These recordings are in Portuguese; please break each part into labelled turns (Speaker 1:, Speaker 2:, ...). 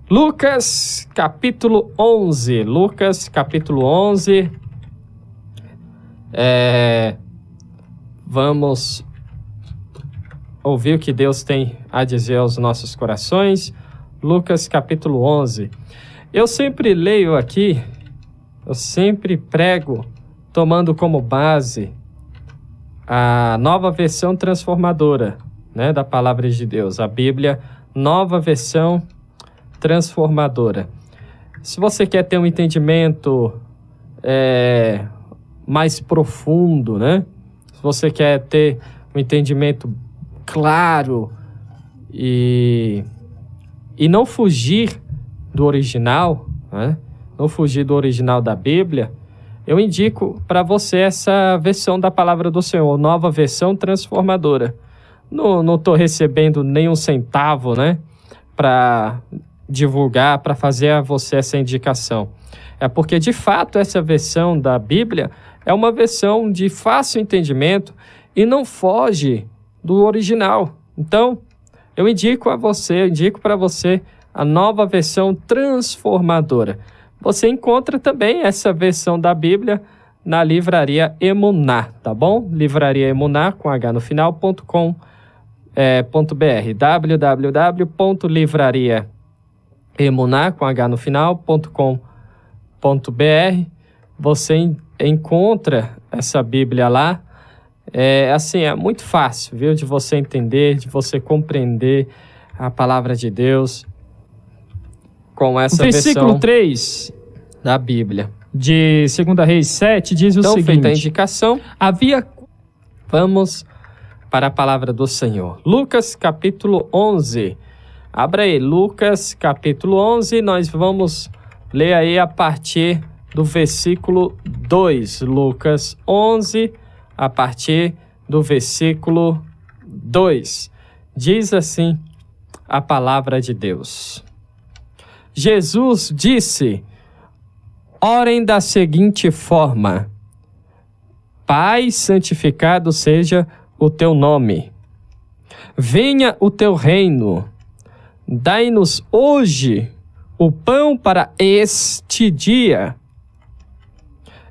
Speaker 1: Lucas capítulo 11. Lucas capítulo 11. Vamos ouvir o que Deus tem a dizer aos nossos corações. Lucas capítulo 11. Eu sempre leio aqui, eu sempre prego tomando como base a nova versão transformadora, né, da palavra de Deus, a Bíblia, nova versão transformadora. Se você quer ter um entendimento mais profundo, né? Se você quer ter um entendimento claro e não fugir do original, né? Não fugir do original da Bíblia, eu indico para você essa versão da palavra do Senhor, nova versão transformadora. Não estou recebendo nenhum centavo, né, para divulgar, para fazer a você essa indicação. É porque, de fato, essa versão da Bíblia é uma versão de fácil entendimento e não foge do original. Então, eu indico para você a nova versão transformadora. Você encontra também essa versão da Bíblia na Livraria Emuná, tá bom? Livraria Emuná, com H no final, .com.br. www.livrariaemuná, com H no final, .com.br. Você encontra essa Bíblia lá. É muito fácil, viu? De você entender, de você compreender a palavra de Deus com essa
Speaker 2: versículo 3
Speaker 1: da Bíblia.
Speaker 2: De 2 Reis 7 diz o seguinte.
Speaker 1: Feita a indicação, vamos para a palavra do Senhor. Lucas capítulo 11. Abra aí, Lucas capítulo 11, nós vamos ler aí a partir do versículo 2. Lucas 11, a partir do versículo 2. Diz assim a palavra de Deus. Jesus disse: orem da seguinte forma: Pai, santificado seja o teu nome. Venha o teu reino. Dai-nos hoje o pão para este dia.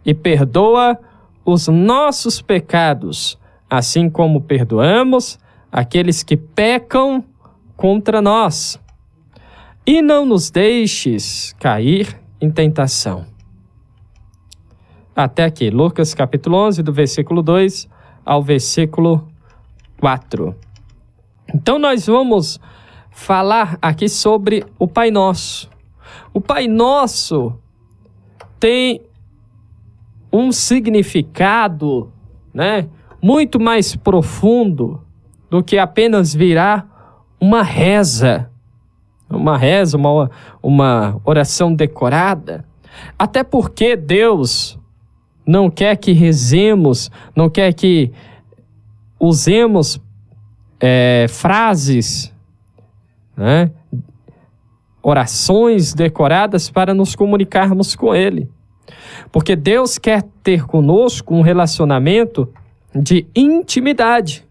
Speaker 1: E perdoa os nossos pecados, assim como perdoamos aqueles que pecam contra nós. E não nos deixes cair em tentação. Até aqui, Lucas capítulo 11, do versículo 2 ao versículo 4. Então nós vamos falar aqui sobre o Pai Nosso. O Pai Nosso tem um significado, né, muito mais profundo do que apenas virar uma reza. Uma oração decorada. Até porque Deus não quer que rezemos, não quer que usemos frases, né, orações decoradas para nos comunicarmos com Ele. Porque Deus quer ter conosco um relacionamento de intimidade.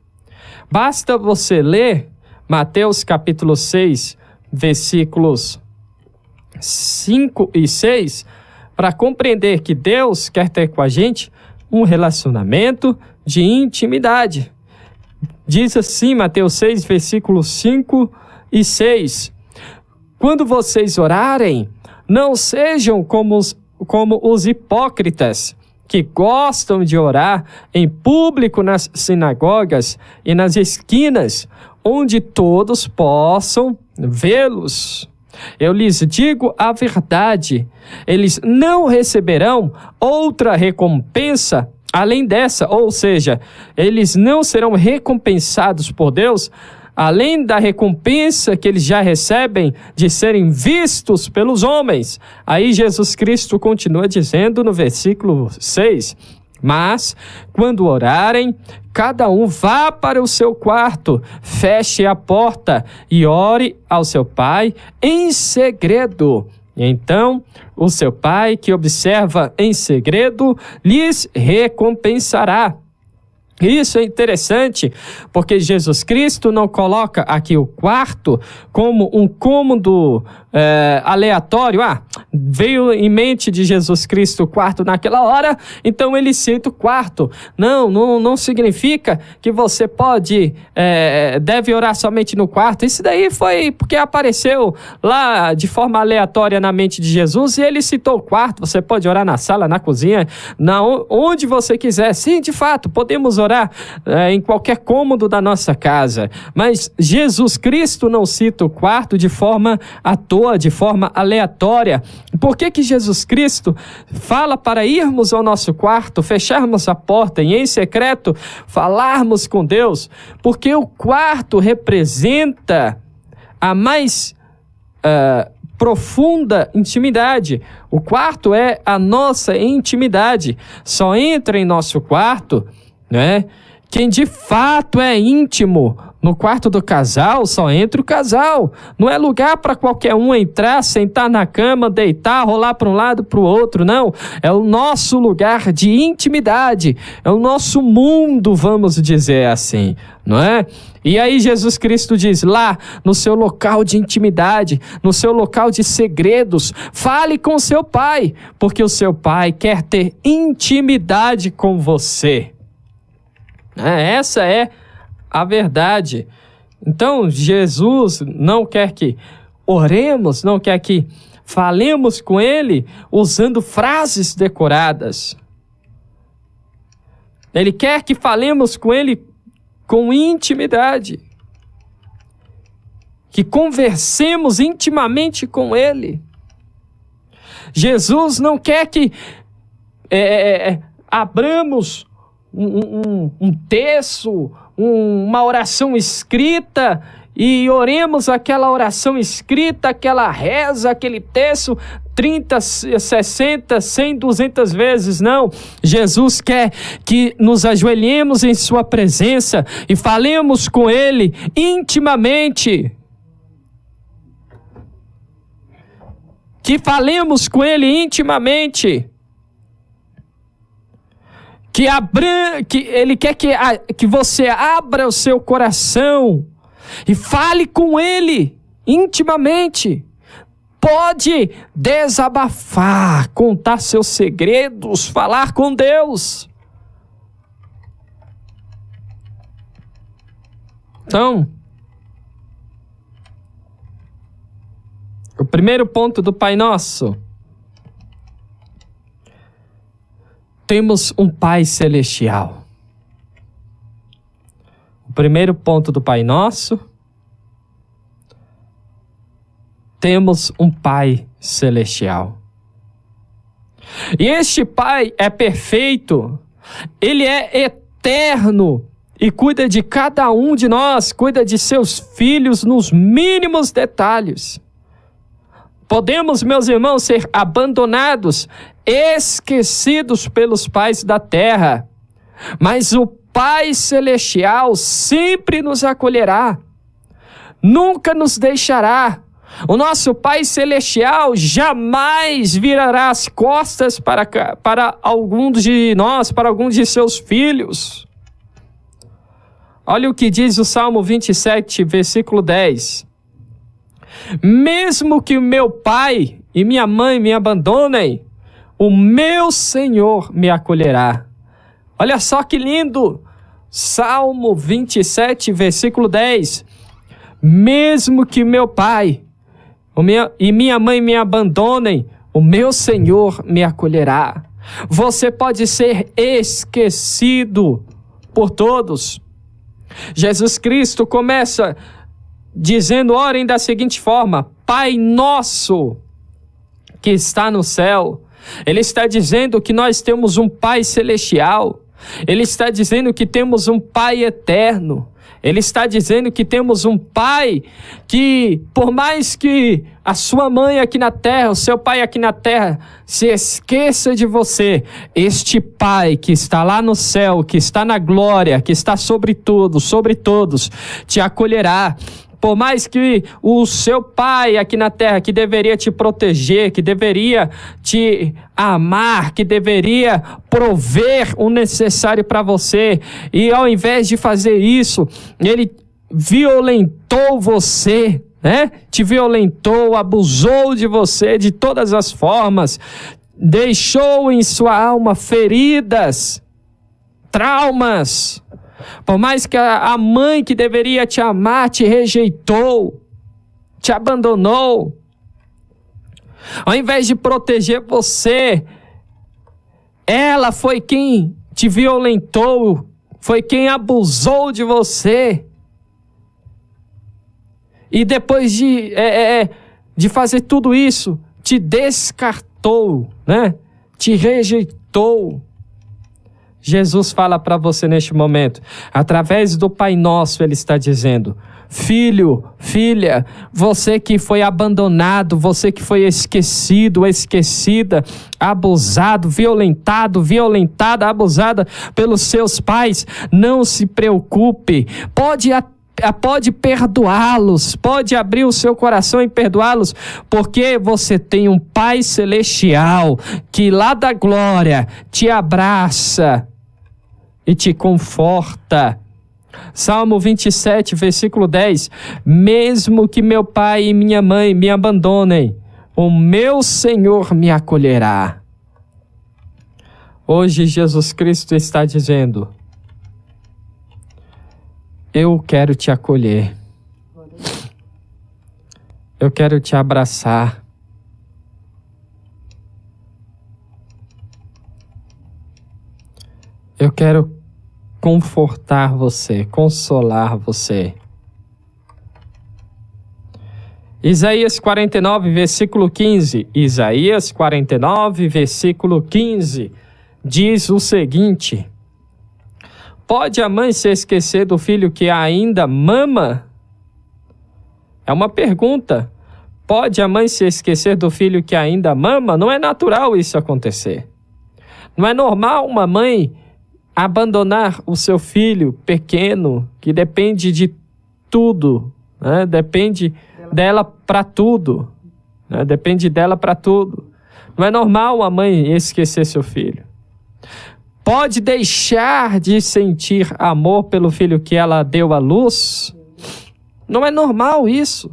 Speaker 1: Basta você ler Mateus capítulo 6, versículos 5 e 6, para compreender que Deus quer ter com a gente um relacionamento de intimidade. Diz assim, Mateus 6, versículos 5 e 6. Quando vocês orarem, não sejam como os hipócritas, que gostam de orar em público nas sinagogas e nas esquinas, onde todos possam vê-los. Eu lhes digo a verdade, eles não receberão outra recompensa além dessa, ou seja, eles não serão recompensados por Deus além da recompensa que eles já recebem de serem vistos pelos homens. Aí Jesus Cristo continua dizendo no versículo 6, mas quando orarem, cada um vá para o seu quarto, feche a porta e ore ao seu Pai em segredo. Então, o seu Pai que observa em segredo lhes recompensará. Isso é interessante, porque Jesus Cristo não coloca aqui o quarto como um cômodo aleatório. Veio em mente de Jesus Cristo o quarto naquela hora, então ele cita o quarto. Não significa que você deve orar somente no quarto. Isso daí foi porque apareceu lá de forma aleatória na mente de Jesus e ele citou o quarto. Você pode orar na sala, na cozinha, onde você quiser. Sim, de fato, podemos orar em qualquer cômodo da nossa casa, mas Jesus Cristo não cita o quarto de forma à toa, de forma aleatória. Por que Jesus Cristo fala para irmos ao nosso quarto, fecharmos a porta e em secreto falarmos com Deus? Porque o quarto representa a mais profunda intimidade. O quarto é a nossa intimidade. Só entra em nosso quarto, né, quem de fato é íntimo. No quarto do casal, só entra o casal. Não é lugar para qualquer um entrar, sentar na cama, deitar, rolar para um lado, para o outro. Não, é o nosso lugar de intimidade. É o nosso mundo, vamos dizer assim, não é? E aí Jesus Cristo diz, lá no seu local de intimidade, no seu local de segredos, fale com seu pai, porque o seu pai quer ter intimidade com você. Essa é a verdade. Então, Jesus não quer que oremos, não quer que falemos com Ele usando frases decoradas. Ele quer que falemos com Ele com intimidade, que conversemos intimamente com Ele. Jesus não quer que abramos um texto, uma oração escrita e oremos aquela oração escrita, aquela reza, aquele texto 30, 60, 100, 200 vezes. Não, Jesus quer que nos ajoelhemos em sua presença e falemos com Ele intimamente. Que falemos com Ele intimamente. Que Ele quer que você abra o seu coração e fale com Ele intimamente. Pode desabafar, contar seus segredos, falar com Deus. Então, o primeiro ponto do Pai Nosso. Temos um Pai Celestial. O primeiro ponto do Pai Nosso. Temos um Pai Celestial. E este Pai é perfeito. Ele é eterno. E cuida de cada um de nós. Cuida de seus filhos nos mínimos detalhes. Podemos, meus irmãos, ser abandonados, esquecidos pelos pais da terra, mas o Pai Celestial sempre nos acolherá, nunca nos deixará. O nosso Pai Celestial jamais virará as costas para alguns de nós, para alguns de seus filhos. Olha o que diz o Salmo 27, versículo 10. Mesmo que o meu pai e minha mãe me abandonem, o meu Senhor me acolherá. Olha só que lindo! Salmo 27, versículo 10. Mesmo que meu pai e minha mãe me abandonem, o meu Senhor me acolherá. Você pode ser esquecido por todos. Jesus Cristo começa dizendo, orem da seguinte forma: Pai nosso que está no céu. Ele está dizendo que nós temos um Pai celestial. Ele está dizendo que temos um Pai eterno. Ele está dizendo que temos um Pai que, por mais que a sua mãe aqui na terra, o seu pai aqui na terra, se esqueça de você, este Pai que está lá no céu, que está na glória, que está sobre tudo, sobre todos, te acolherá. Por mais que o seu pai aqui na terra, que deveria te proteger, que deveria te amar, que deveria prover o necessário para você, e ao invés de fazer isso, ele violentou você, né? Te violentou, abusou de você de todas as formas, deixou em sua alma feridas, traumas. Por mais que a mãe que deveria te amar te rejeitou, te abandonou, ao invés de proteger você, ela foi quem te violentou, foi quem abusou de você. E depois de fazer tudo isso, te descartou, né? Te rejeitou. Jesus fala para você neste momento, através do Pai Nosso, Ele está dizendo: filho, filha, você que foi abandonado, você que foi esquecido, esquecida, abusado, violentado, violentada, abusada pelos seus pais, não se preocupe, pode perdoá-los, pode abrir o seu coração e perdoá-los, porque você tem um Pai Celestial que lá da glória te abraça e te conforta. Salmo 27, versículo 10: mesmo que meu pai e minha mãe me abandonem, o meu Senhor me acolherá. Hoje Jesus Cristo está dizendo: eu quero te acolher, eu quero te abraçar, eu quero confortar você, consolar você. Isaías 49, versículo 15. Isaías 49, versículo 15, diz o seguinte: pode a mãe se esquecer do filho que ainda mama? É uma pergunta. Pode a mãe se esquecer do filho que ainda mama? Não é natural isso acontecer. Não é normal uma mãe abandonar o seu filho pequeno, que depende de tudo, né? Depende dela para tudo, né? Depende dela para tudo. Não é normal a mãe esquecer seu filho. Pode deixar de sentir amor pelo filho que ela deu à luz? Não é normal isso.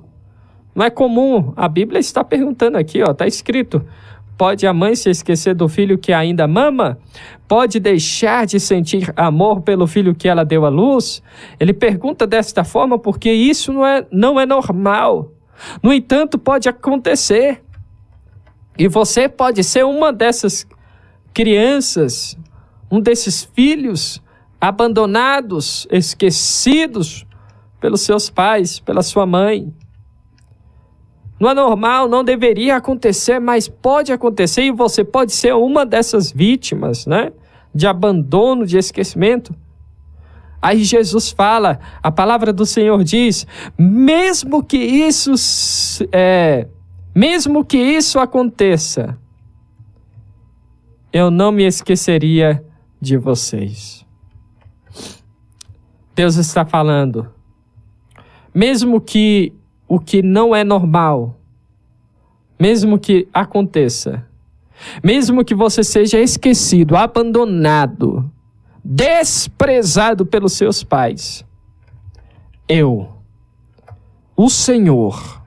Speaker 1: Não é comum. A Bíblia está perguntando aqui, está escrito: pode a mãe se esquecer do filho que ainda mama? Pode deixar de sentir amor pelo filho que ela deu à luz? Ele pergunta desta forma porque isso não é normal. No entanto, pode acontecer. E você pode ser uma dessas crianças, um desses filhos abandonados, esquecidos pelos seus pais, pela sua mãe. Não é normal, não deveria acontecer, mas pode acontecer, e você pode ser uma dessas vítimas, né? De abandono, de esquecimento. Aí Jesus fala, a palavra do Senhor diz: mesmo que isso aconteça, eu não me esqueceria de vocês. Deus está falando, mesmo que o que não é normal, mesmo que aconteça, mesmo que você seja esquecido, abandonado, desprezado pelos seus pais, eu, o Senhor,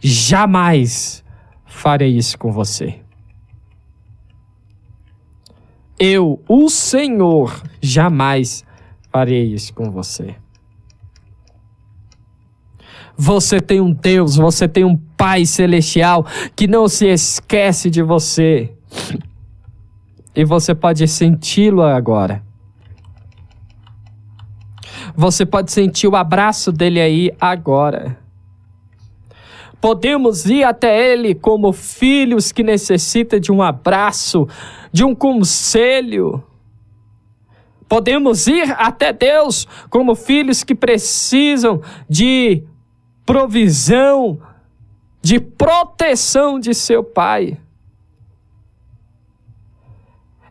Speaker 1: jamais farei isso com você. Eu, o Senhor, jamais farei isso com você. Você tem um Deus, você tem um Pai Celestial que não se esquece de você. E você pode senti-lo agora. Você pode sentir o abraço dele aí agora. Podemos ir até ele como filhos que necessitam de um abraço, de um conselho. Podemos ir até Deus como filhos que precisam de provisão, de proteção de seu Pai.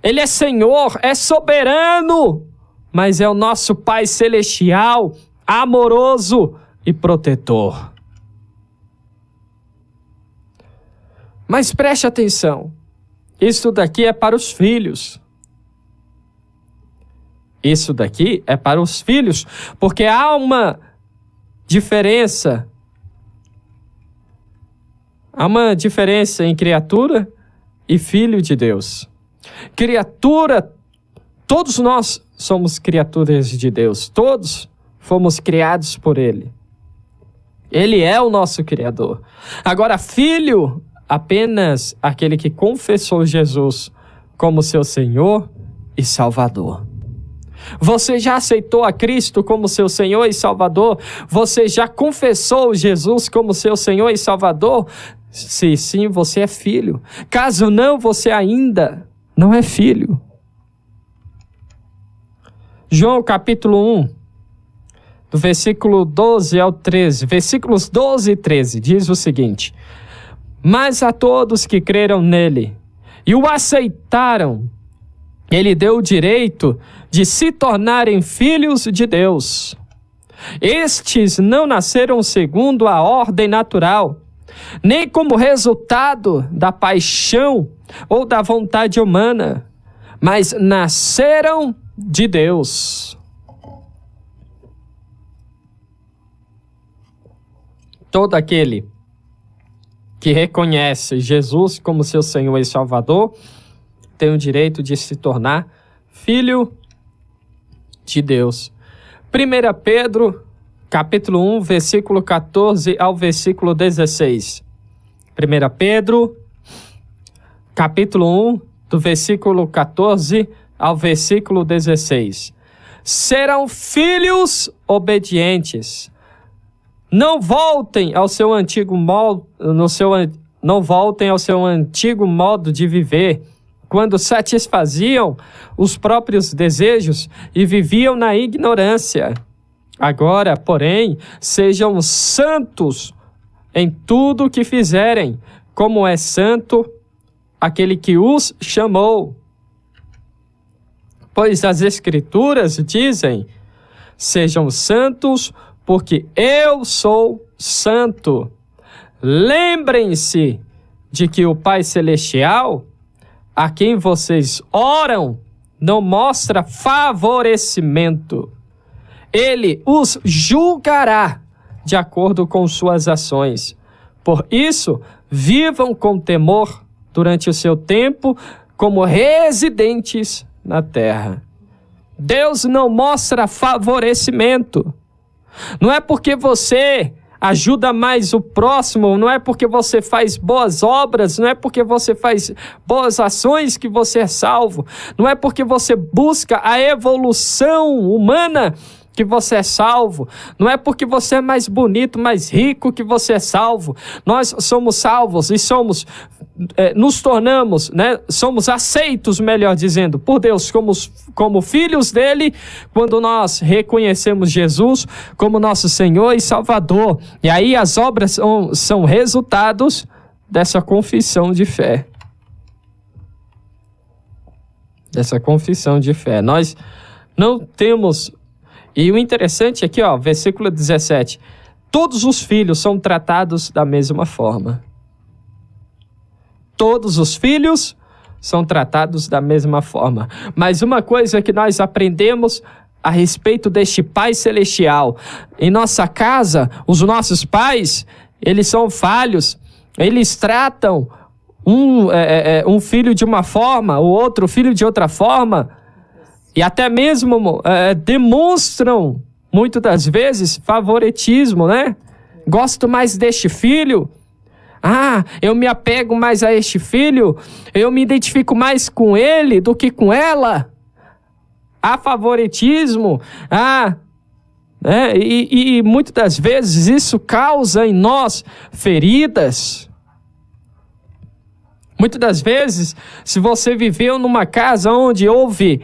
Speaker 1: Ele é Senhor, é soberano, mas é o nosso Pai Celestial, amoroso, e protetor. Mas preste atenção, isso daqui é para os filhos. Isso daqui é para os filhos, porque há uma diferença. Há uma diferença em criatura e filho de Deus. Criatura, todos nós somos criaturas de Deus, todos fomos criados por Ele. Ele é o nosso Criador. Agora, filho, apenas aquele que confessou Jesus como seu Senhor e Salvador. Você já aceitou a Cristo como seu Senhor e Salvador? Você já confessou Jesus como seu Senhor e Salvador? Se sim, você é filho. Caso não, você ainda não é filho. João capítulo 1, do versículo 12 ao 13, versículos 12 e 13, diz o seguinte: mas a todos que creram nele e o aceitaram, ele deu o direito de se tornarem filhos de Deus. Estes não nasceram segundo a ordem natural, nem como resultado da paixão ou da vontade humana, mas nasceram de Deus. Todo aquele que reconhece Jesus como seu Senhor e Salvador tem o direito de se tornar filho de Deus. 1 Pedro, capítulo 1, versículo 14 ao versículo 16. 1 Pedro, capítulo 1, do versículo 14 ao versículo 16. Serão filhos obedientes. Não voltem ao seu antigo modo, não voltem ao seu antigo modo de viver, quando satisfaziam os próprios desejos e viviam na ignorância. Agora, porém, sejam santos em tudo o que fizerem, como é santo aquele que os chamou. Pois as Escrituras dizem: sejam santos, porque eu sou santo. Lembrem-se de que o Pai Celestial, a quem vocês oram, não mostra favorecimento. Ele os julgará de acordo com suas ações. Por isso, vivam com temor durante o seu tempo como residentes na terra. Deus não mostra favorecimento. Não é porque você ajuda mais o próximo, não é porque você faz boas obras, não é porque você faz boas ações que você é salvo, não é porque você busca a evolução humana que você é salvo, não é porque você é mais bonito, mais rico que você é salvo. Nós somos salvos e nos tornamos, somos aceitos, melhor dizendo, por Deus como filhos dele, quando nós reconhecemos Jesus como nosso Senhor e Salvador. E aí as obras são resultados dessa confissão de fé. Dessa confissão de fé. Nós não temos... E o interessante aqui, versículo 17. Todos os filhos são tratados da mesma forma. Todos os filhos são tratados da mesma forma. Mas uma coisa que nós aprendemos a respeito deste Pai Celestial. Em nossa casa, os nossos pais, eles são falhos. Eles tratam um filho de uma forma, o outro filho de outra forma. E até mesmo demonstram, muitas das vezes, favoritismo, Gosto mais deste filho. Eu me apego mais a este filho. Eu me identifico mais com ele do que com ela. Há favoritismo. E muitas das vezes isso causa em nós feridas. Muitas das vezes, se você viveu numa casa onde houve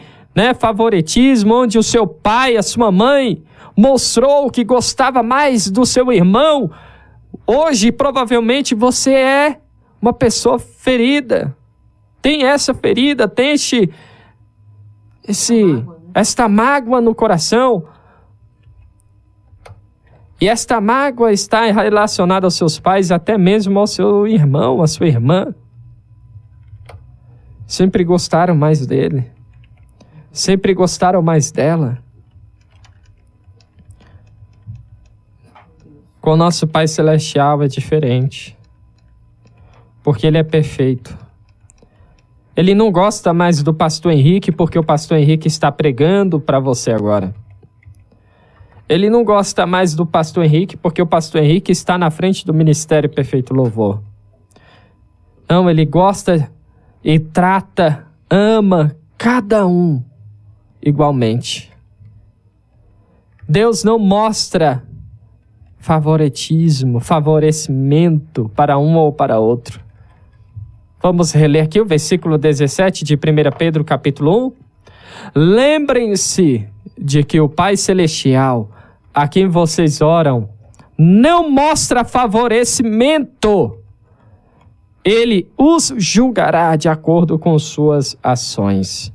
Speaker 1: favoritismo, onde o seu pai, a sua mãe mostrou que gostava mais do seu irmão, hoje provavelmente você é uma pessoa ferida. Tem essa ferida, tem esta mágoa no coração. E esta mágoa está relacionada aos seus pais, até mesmo ao seu irmão, à sua irmã. Sempre gostaram mais dele. Sempre gostaram mais dela. Com o nosso Pai Celestial é diferente. Porque Ele é perfeito. Ele não gosta mais do pastor Henrique porque o pastor Henrique está pregando para você agora. Ele não gosta mais do pastor Henrique porque o pastor Henrique está na frente do Ministério Perfeito Louvor. Não, ele gosta e trata, ama cada um igualmente. Deus não mostra favorecimento para um ou para outro. Vamos reler aqui o versículo 17 de 1 Pedro capítulo 1. Lembrem-se de que o Pai Celestial, a quem vocês oram, não mostra favorecimento. Ele os julgará de acordo com suas ações.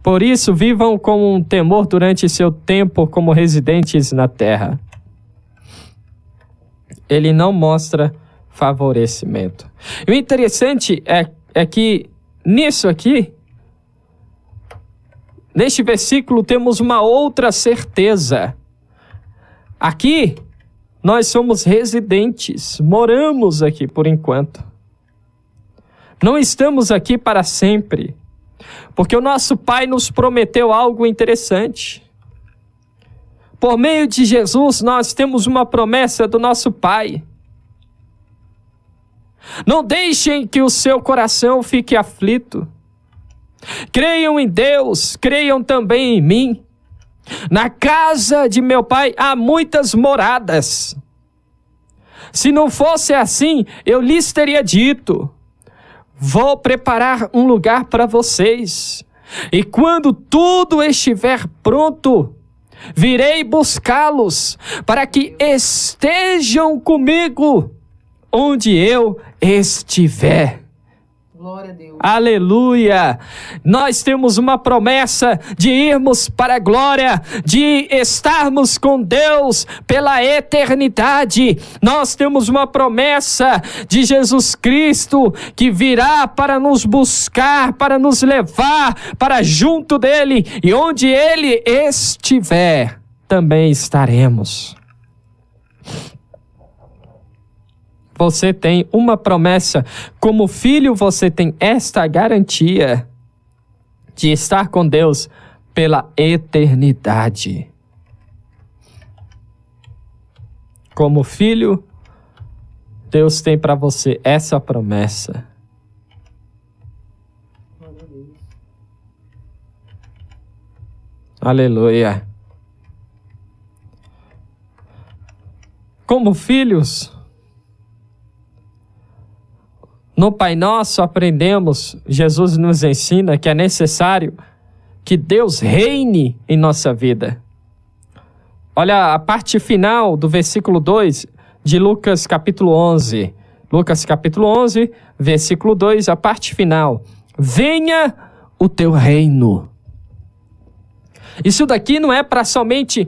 Speaker 1: Por isso, vivam com um temor durante seu tempo como residentes na terra. Ele não mostra favorecimento. E o interessante é que nisso aqui, neste versículo, temos uma outra certeza. Aqui, nós somos residentes, moramos aqui por enquanto. Não estamos aqui para sempre, porque o nosso Pai nos prometeu algo interessante. Por meio de Jesus, nós temos uma promessa do nosso Pai. Não deixem que o seu coração fique aflito. Creiam em Deus, creiam também em mim. Na casa de meu Pai há muitas moradas. Se não fosse assim, eu lhes teria dito: vou preparar um lugar para vocês. E quando tudo estiver pronto, virei buscá-los, para que estejam comigo onde eu estiver.
Speaker 3: Glória a Deus.
Speaker 1: Aleluia! Nós temos uma promessa de irmos para a glória, de estarmos com Deus pela eternidade. Nós temos uma promessa de Jesus Cristo que virá para nos buscar, para nos levar para junto dele, e onde ele estiver, também estaremos. Você tem uma promessa. Como filho, você tem esta garantia de estar com Deus pela eternidade. Como filho, Deus tem para você essa promessa. Aleluia. Como filhos, no Pai Nosso aprendemos, Jesus nos ensina que é necessário que Deus reine em nossa vida. Olha a parte final do versículo 2 de Lucas capítulo 11. Lucas capítulo 11, versículo 2, a parte final. Venha o teu reino. Isso daqui não é para somente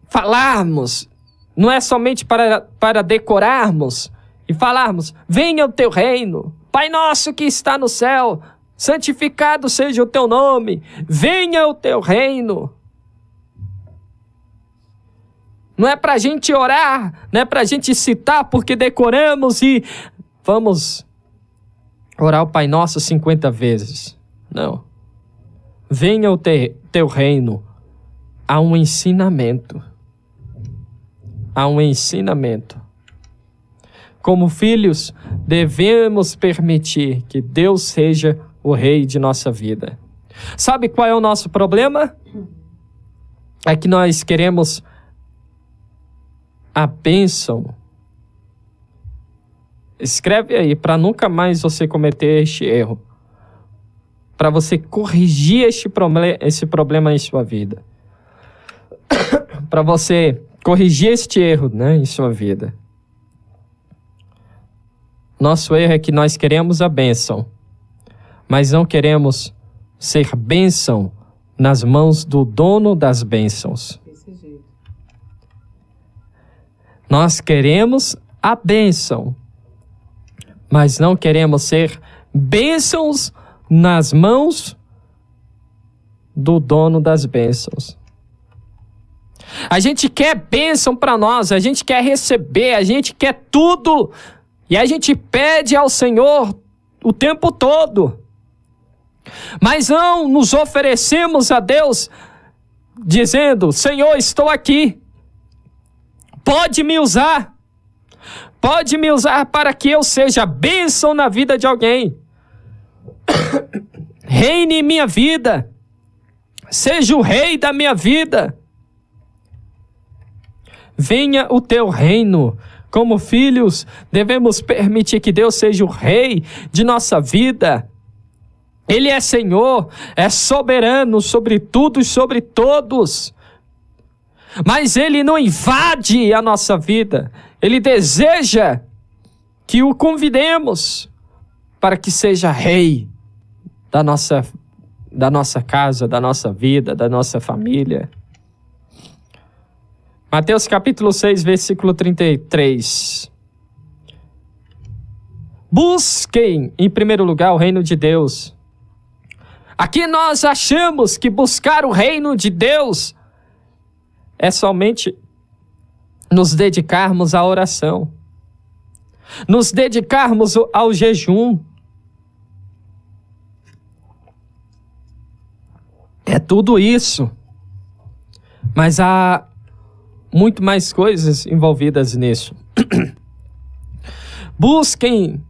Speaker 1: falarmos, não é somente para decorarmos e falarmos: venha o teu reino, Pai nosso que está no céu, santificado seja o teu nome, venha o teu reino. Não é para a gente orar, não é para a gente citar porque decoramos e vamos orar o Pai Nosso 50 vezes. Não. Venha o teu reino. Há um ensinamento. Há um ensinamento. Como filhos, devemos permitir que Deus seja o rei de nossa vida. Sabe qual é o nosso problema? É que nós queremos a bênção. Escreve aí, para nunca mais você cometer este erro. Para você corrigir esse problema em sua vida. Para você corrigir este erro, né, em sua vida. Nosso erro é que nós queremos a bênção, mas não queremos ser bênção nas mãos do dono das bênçãos. Nós queremos a bênção, mas não queremos ser bênçãos nas mãos do dono das bênçãos. A gente quer bênção para nós, a gente quer receber, a gente quer tudo. E a gente pede ao Senhor o tempo todo. Mas não nos oferecemos a Deus dizendo: Senhor, estou aqui. Pode me usar. Pode me usar para que eu seja bênção na vida de alguém. Reine em minha vida. Seja o rei da minha vida. Venha o teu reino. Como filhos, devemos permitir que Deus seja o rei de nossa vida. Ele é Senhor, é soberano sobre tudo e sobre todos. Mas Ele não invade a nossa vida. Ele deseja que o convidemos para que seja rei da nossa casa, da nossa vida, da nossa família. Mateus capítulo 6, versículo 33. Busquem em primeiro lugar o reino de Deus. Aqui nós achamos que buscar o reino de Deus é somente nos dedicarmos à oração, nos dedicarmos ao jejum. É tudo isso. Mas há muito mais coisas envolvidas nisso. Busquem,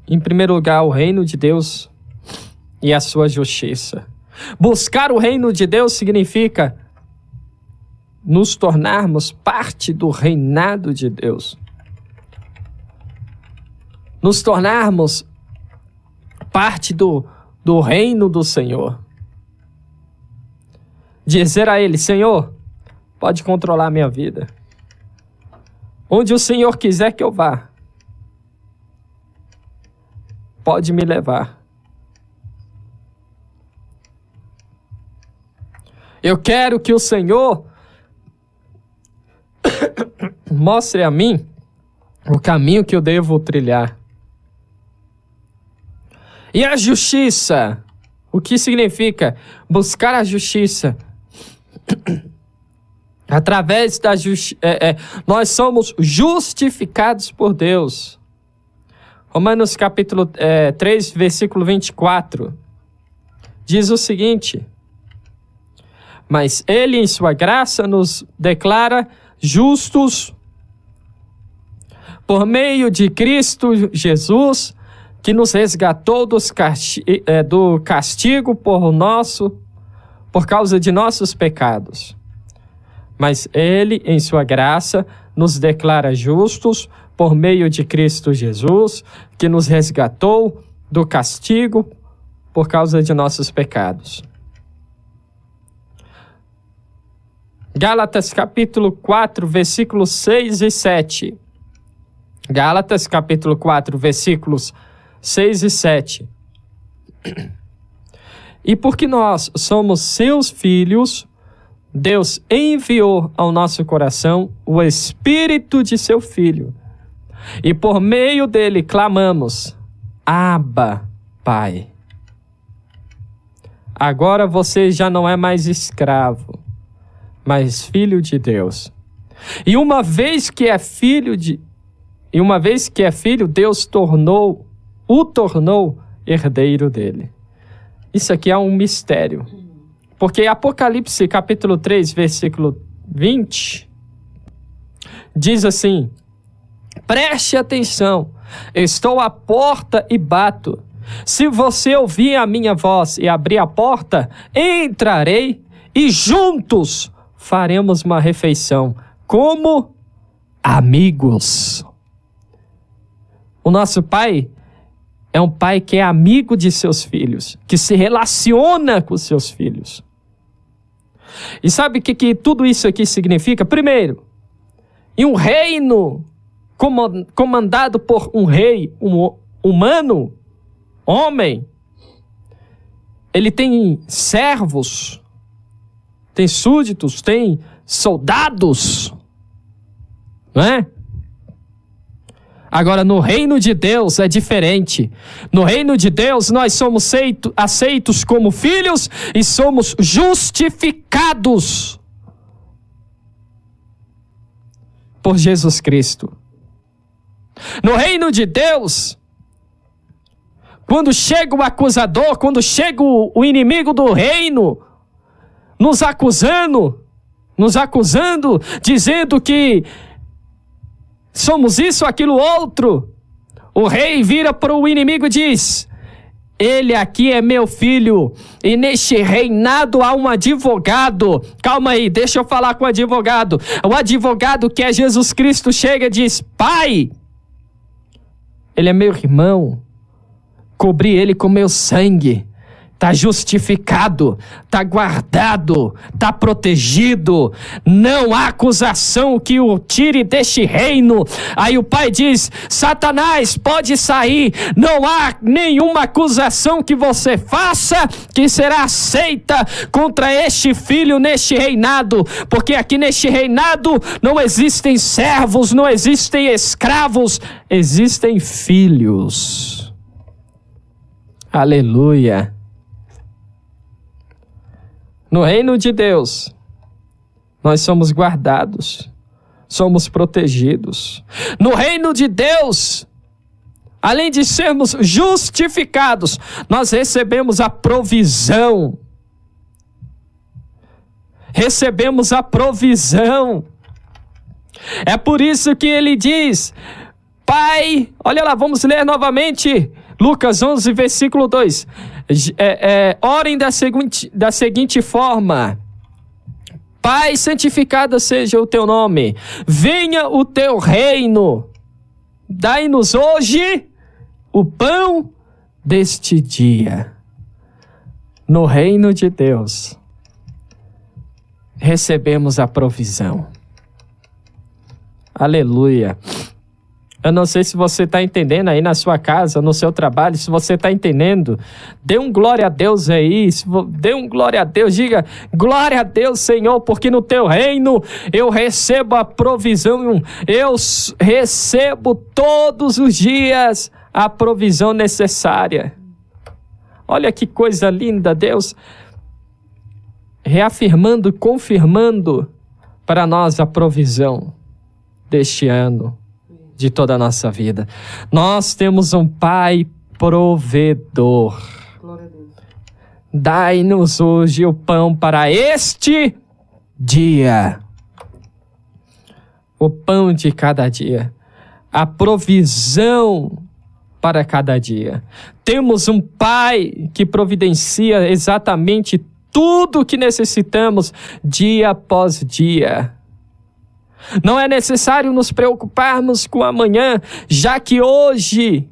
Speaker 1: em primeiro lugar, o reino de Deus e a sua justiça. Buscar o reino de Deus significa nos tornarmos parte do reinado de Deus. Nos tornarmos parte do reino do Senhor. Dizer a Ele: Senhor, pode controlar a minha vida. Onde o Senhor quiser que eu vá, pode me levar. Eu quero que o Senhor mostre a mim o caminho que eu devo trilhar. E a justiça? O que significa buscar a justiça? Através da justiça, nós somos justificados por Deus. Romanos capítulo 3, versículo 24, diz o seguinte: mas Ele, em sua graça, nos declara justos por meio de Cristo Jesus, que nos resgatou do castigo por causa de nossos pecados. Mas Ele, em sua graça, nos declara justos por meio de Cristo Jesus, que nos resgatou do castigo por causa de nossos pecados. Gálatas capítulo 4, versículos 6 e 7. Gálatas capítulo 4, versículos 6 e 7. E porque nós somos seus filhos, Deus enviou ao nosso coração o Espírito de seu Filho. E por meio dele clamamos: Abba, Pai. Agora você já não é mais escravo, mas filho de Deus. E uma vez que é filho, Deus o tornou herdeiro dele. Isso aqui é um mistério. Porque Apocalipse capítulo 3, versículo 20, diz assim: preste atenção, estou à porta e bato. Se você ouvir a minha voz e abrir a porta, entrarei e juntos faremos uma refeição, como amigos. O nosso Pai é um Pai que é amigo de seus filhos, que se relaciona com seus filhos. E sabe o que tudo isso aqui significa? Primeiro, em um reino comandado por um rei humano, homem, ele tem servos tem súditos, tem soldados, não é? Agora, no reino de Deus é diferente. No reino de Deus, nós somos aceitos como filhos e somos justificados por Jesus Cristo. No reino de Deus, quando chega o acusador, quando chega o inimigo do reino, nos acusando, dizendo que somos isso, aquilo, outro, o rei vira para o inimigo e diz: ele aqui é meu filho, e neste reinado há um advogado. Calma aí, deixa eu falar com o advogado. O advogado, que é Jesus Cristo, chega e diz: Pai, ele é meu irmão, cobri ele com meu sangue, está justificado, está guardado, está protegido, não há acusação que o tire deste reino. Aí o pai diz: Satanás, pode sair, não há nenhuma acusação que você faça que será aceita contra este filho neste reinado, porque aqui neste reinado não existem servos, não existem escravos, existem filhos. Aleluia. No reino de Deus, nós somos guardados, somos protegidos. No reino de Deus, além de sermos justificados, nós recebemos a provisão. Recebemos a provisão. É por isso que ele diz: Pai, olha lá, vamos ler novamente, Lucas 11, versículo 2. Orem da seguinte forma: Pai, santificado seja o teu nome, venha o teu reino, dai-nos hoje o pão deste dia. No reino de Deus, recebemos a provisão. Aleluia. Eu não sei se você está entendendo aí na sua casa, no seu trabalho, se você está entendendo, dê um glória a Deus aí, dê um glória a Deus, diga: glória a Deus, Senhor, porque no teu reino eu recebo a provisão, eu recebo todos os dias a provisão necessária. Olha que coisa linda, Deus reafirmando e confirmando para nós a provisão deste ano, de toda a nossa vida. Nós temos um Pai provedor. Dai-nos hoje o pão para este dia. O pão de cada dia. A provisão para cada dia. Temos um Pai que providencia exatamente tudo o que necessitamos dia após dia. Não é necessário nos preocuparmos com amanhã, já que hoje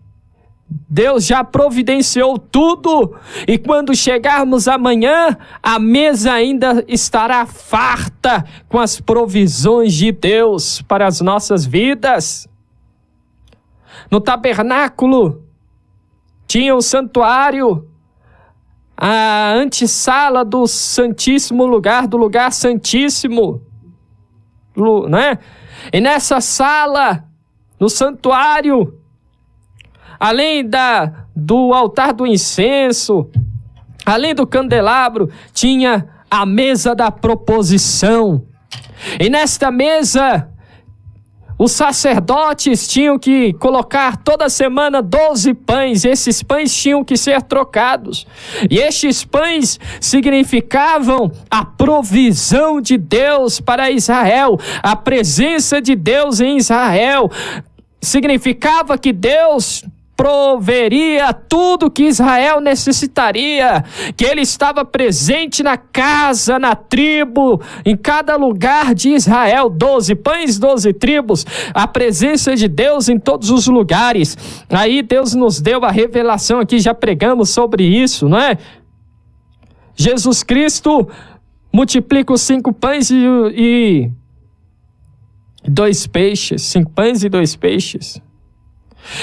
Speaker 1: Deus já providenciou tudo, e quando chegarmos amanhã, a mesa ainda estará farta com as provisões de Deus para as nossas vidas. No tabernáculo tinha o santuário, a antessala do Santíssimo Lugar, do Lugar Santíssimo, né? E nessa sala, no santuário, além do altar do incenso, além do candelabro, tinha a mesa da proposição. E nesta mesa, os sacerdotes tinham que colocar toda semana 12 pães. Esses pães tinham que ser trocados. E estes pães significavam a provisão de Deus para Israel. A presença de Deus em Israel significava que Deus proveria tudo que Israel necessitaria, que ele estava presente na casa, na tribo, em cada lugar de Israel. 12 pães, 12 tribos, a presença de Deus em todos os lugares. Aí Deus nos deu a revelação aqui, já pregamos sobre isso, não é? Jesus Cristo multiplica os 5 pães e 2 peixes, 5 pães e 2 peixes.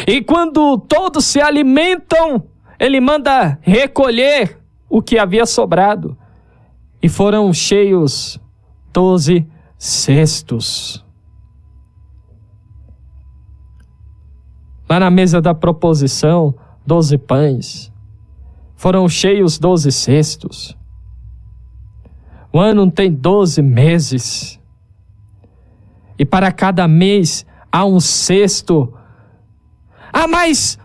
Speaker 1: E quando todos se alimentam, ele manda recolher o que havia sobrado. e foram cheios 12 cestos. Lá na mesa da proposição, 12 pães. Foram cheios 12 cestos. O ano tem 12 meses. E para cada mês há um cesto. Ah, mas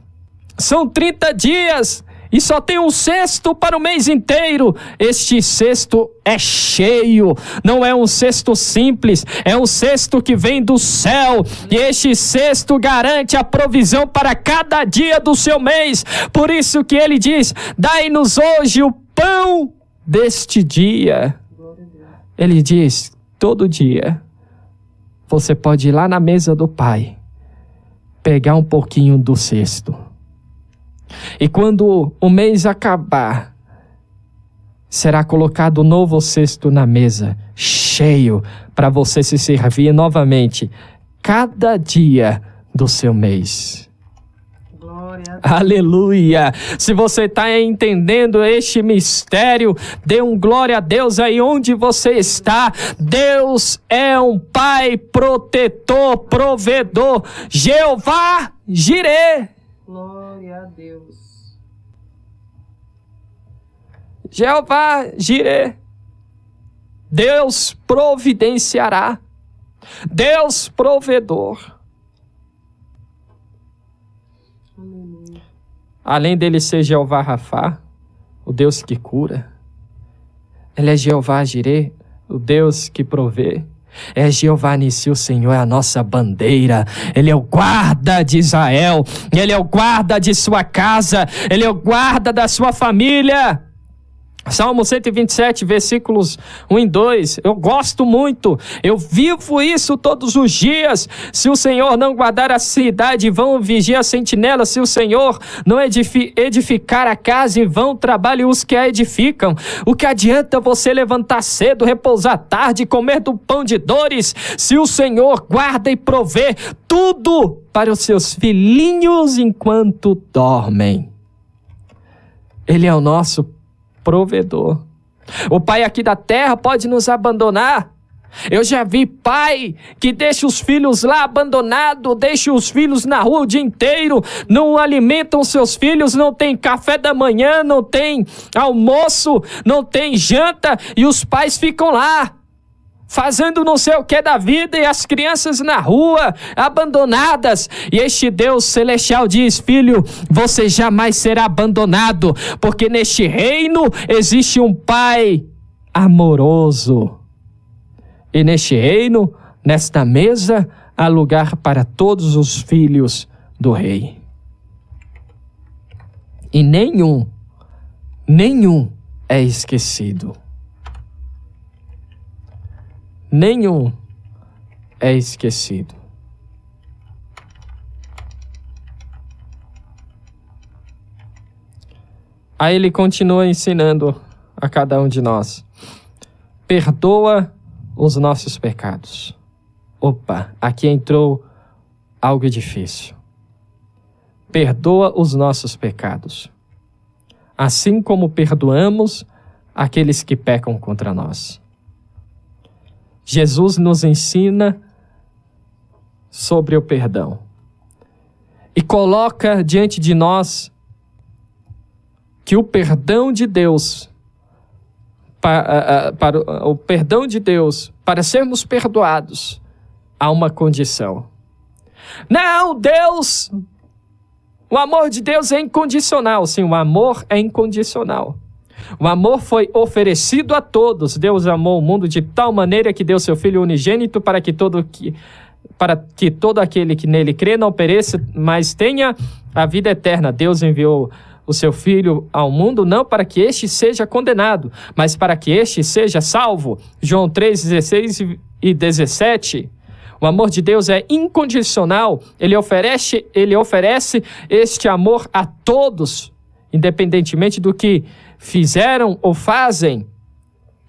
Speaker 1: são 30 dias e só tem um cesto para o mês inteiro. Este cesto é cheio, não é um cesto simples, é um cesto que vem do céu. E este cesto garante a provisão para cada dia do seu mês. Por isso que ele diz: dai-nos hoje o pão deste dia. Ele diz: todo dia você pode ir lá na mesa do Pai, pegar um pouquinho do cesto. E quando o mês acabar, será colocado um novo cesto na mesa, cheio, para você se servir novamente, cada dia do seu mês. Glória. Aleluia! Se você está entendendo este mistério, dê um glória a Deus aí onde você está. Deus é um Pai protetor, provedor. Jeová Jireh.
Speaker 3: Glória a Deus.
Speaker 1: Jeová Jireh. Deus providenciará. Deus provedor.
Speaker 3: Aleluia.
Speaker 1: Além dele ser Jeová Rafá, o Deus que cura, ele é Jeová Jireh, o Deus que provê. É Jeová Nissi, o Senhor é a nossa bandeira. Ele é o guarda de Israel. Ele é o guarda de sua casa. Ele é o guarda da sua família. Salmo 127, versículos 1 e 2. Eu gosto muito. Eu vivo isso todos os dias. Se o Senhor não guardar a cidade, vão vigiar a sentinela. Se o Senhor não edificar a casa, em vão trabalham os que a edificam. O que adianta você levantar cedo, repousar tarde, comer do pão de dores, se o Senhor guarda e provê tudo para os seus filhinhos enquanto dormem? Ele é o nosso provedor. O pai aqui da terra pode nos abandonar. Eu já vi pai que deixa os filhos lá abandonados, deixa os filhos na rua o dia inteiro, não alimentam seus filhos, não tem café da manhã, não tem almoço, não tem janta, e os pais ficam lá fazendo não sei o que da vida, e as crianças na rua, abandonadas. E este Deus celestial diz: filho, você jamais será abandonado, porque neste reino existe um Pai amoroso. E neste reino, nesta mesa, há lugar para todos os filhos do rei. E nenhum é esquecido. Nenhum é esquecido. Aí ele continua ensinando a cada um de nós: perdoa os nossos pecados. Opa, aqui entrou algo difícil. Perdoa os nossos pecados, assim como perdoamos aqueles que pecam contra nós. Jesus nos ensina sobre o perdão e coloca diante de nós que o perdão de Deus, para sermos perdoados, há uma condição. Não, Deus, o amor de Deus é incondicional. Sim, o amor é incondicional. O amor foi oferecido a todos. Deus amou o mundo de tal maneira que deu seu Filho unigênito para que todo aquele que nele crê não pereça, mas tenha a vida eterna. Deus enviou o seu Filho ao mundo não para que este seja condenado, mas para que este seja salvo. João 3, 16 e 17. O amor de Deus é incondicional. Ele oferece este amor a todos, independentemente do que fizeram ou fazem.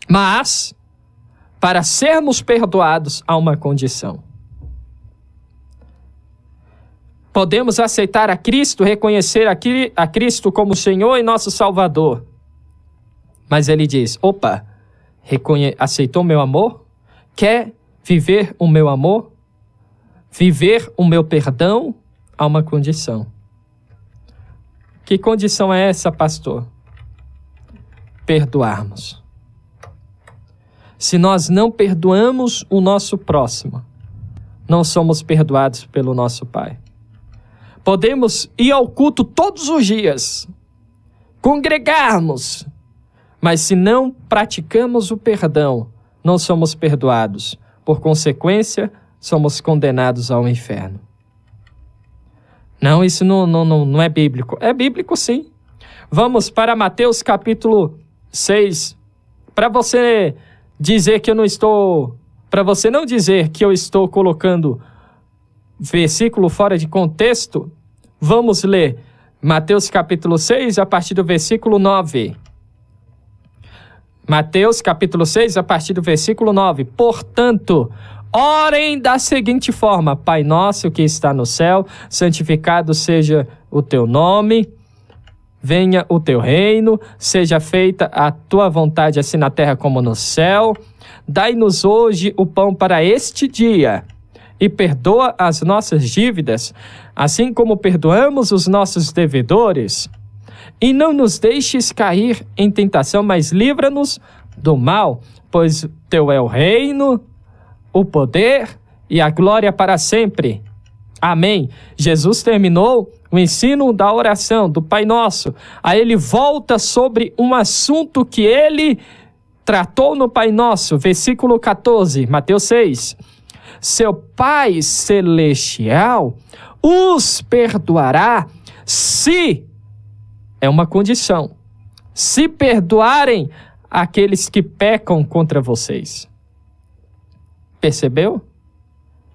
Speaker 1: Mas, para sermos perdoados, há uma condição. Podemos aceitar a Cristo, reconhecer a Cristo como Senhor e nosso Salvador. Mas ele diz: opa, Aceitou o meu amor? Quer viver o meu amor? Viver o meu perdão? Há uma condição. Que condição é essa, pastor? Perdoarmos. Se nós não perdoamos o nosso próximo, não somos perdoados pelo nosso Pai. Podemos ir ao culto todos os dias, congregarmos, mas se não praticamos o perdão, não somos perdoados. Por consequência, somos condenados ao inferno. Não, isso não é bíblico. É bíblico, sim. Vamos para Mateus capítulo 6. Para você dizer que eu não estou... Para você não dizer que eu estou colocando versículo fora de contexto, vamos ler Mateus capítulo 6, a partir do versículo 9. Mateus capítulo 6, a partir do versículo 9. Portanto, orem da seguinte forma: Pai nosso que está no céu, santificado seja o teu nome, venha o teu reino, seja feita a tua vontade, assim na terra como no céu. Dai-nos hoje o pão para este dia, e perdoa as nossas dívidas, assim como perdoamos os nossos devedores. E não nos deixes cair em tentação, mas livra-nos do mal, pois teu é o reino, o poder e a glória para sempre. Amém. Jesus terminou o ensino da oração do Pai Nosso. Aí ele volta sobre um assunto que ele tratou no Pai Nosso. Versículo 14, Mateus 6. Seu Pai Celestial os perdoará se... É uma condição. Se perdoarem aqueles que pecam contra vocês. Percebeu?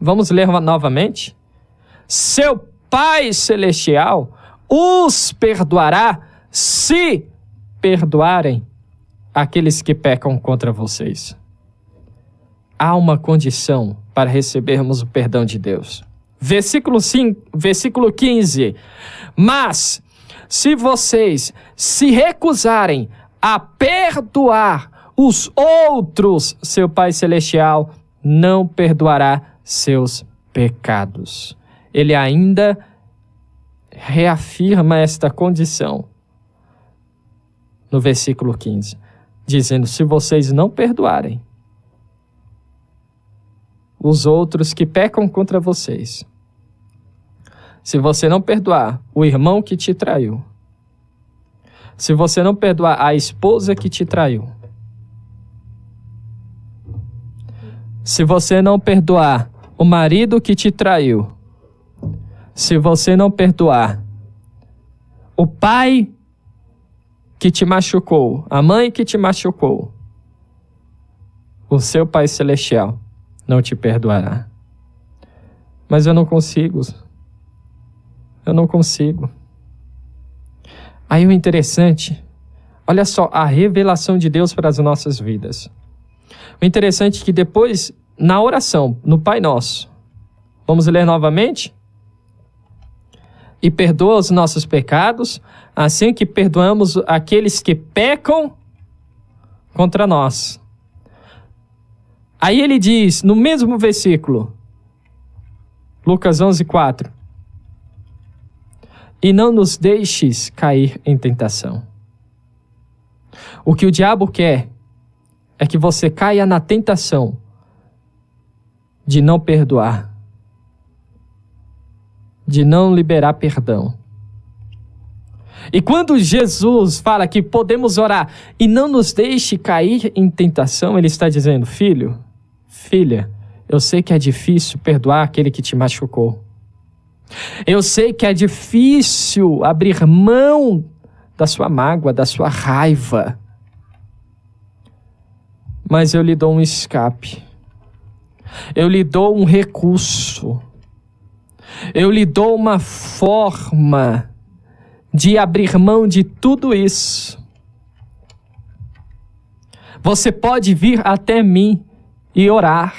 Speaker 1: Vamos ler novamente. Seu Pai Celestial os perdoará se perdoarem aqueles que pecam contra vocês. Há uma condição para recebermos o perdão de Deus. Versículo 15. Mas se vocês se recusarem a perdoar os outros, seu Pai Celestial não perdoará seus pecados. Ele ainda reafirma esta condição no versículo 15, dizendo: se vocês não perdoarem os outros que pecam contra vocês, se você não perdoar o irmão que te traiu, se você não perdoar a esposa que te traiu, se você não perdoar o marido que te traiu, se você não perdoar o pai que te machucou, a mãe que te machucou, o seu Pai Celestial não te perdoará. Mas eu não consigo. Eu não consigo. Aí o interessante, olha só a revelação de Deus para as nossas vidas. O interessante é que depois, na oração, no Pai Nosso, vamos ler novamente? E perdoa os nossos pecados, assim que perdoamos aqueles que pecam contra nós. Aí ele diz, no mesmo versículo, Lucas 11:4, e não nos deixes cair em tentação. O que o diabo quer é que você caia na tentação de não perdoar, de não liberar perdão. E quando Jesus fala que podemos orar e não nos deixe cair em tentação, ele está dizendo: filho, filha, eu sei que é difícil perdoar aquele que te machucou. Eu sei que é difícil abrir mão da sua mágoa, da sua raiva. Mas eu lhe dou um escape. Eu lhe dou um recurso. Eu lhe dou uma forma de abrir mão de tudo isso. Você pode vir até mim e orar.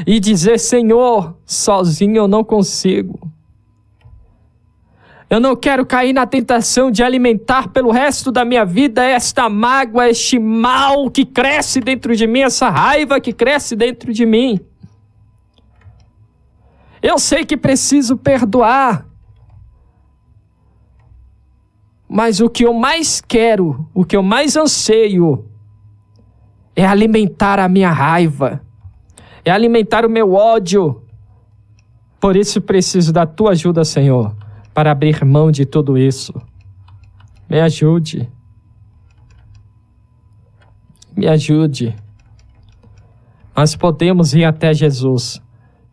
Speaker 1: E dizer: Senhor, sozinho eu não consigo. Eu não quero cair na tentação de alimentar pelo resto da minha vida esta mágoa, este mal que cresce dentro de mim, essa raiva que cresce dentro de mim. Eu sei que preciso perdoar. Mas o que eu mais quero, o que eu mais anseio, é alimentar a minha raiva, é alimentar o meu ódio. Por isso preciso da tua ajuda, Senhor, para abrir mão de tudo isso. Me ajude. Me ajude. Nós podemos ir até Jesus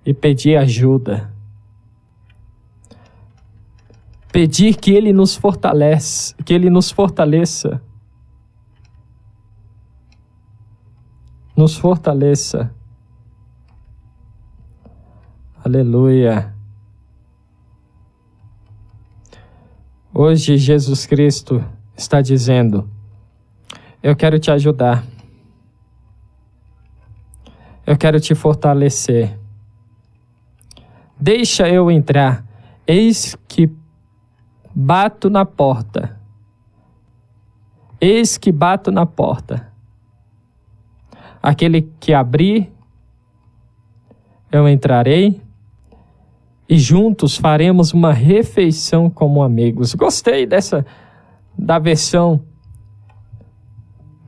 Speaker 1: e pedir ajuda. Pedir que Ele nos fortaleça, que Ele nos fortaleça. Nos fortaleça. Aleluia. Hoje Jesus Cristo está dizendo: eu quero te ajudar. Eu quero te fortalecer. Deixa eu entrar. Eis que bato na porta. Eis que bato na porta. Aquele que abrir, eu entrarei e juntos faremos uma refeição como amigos. Gostei da versão,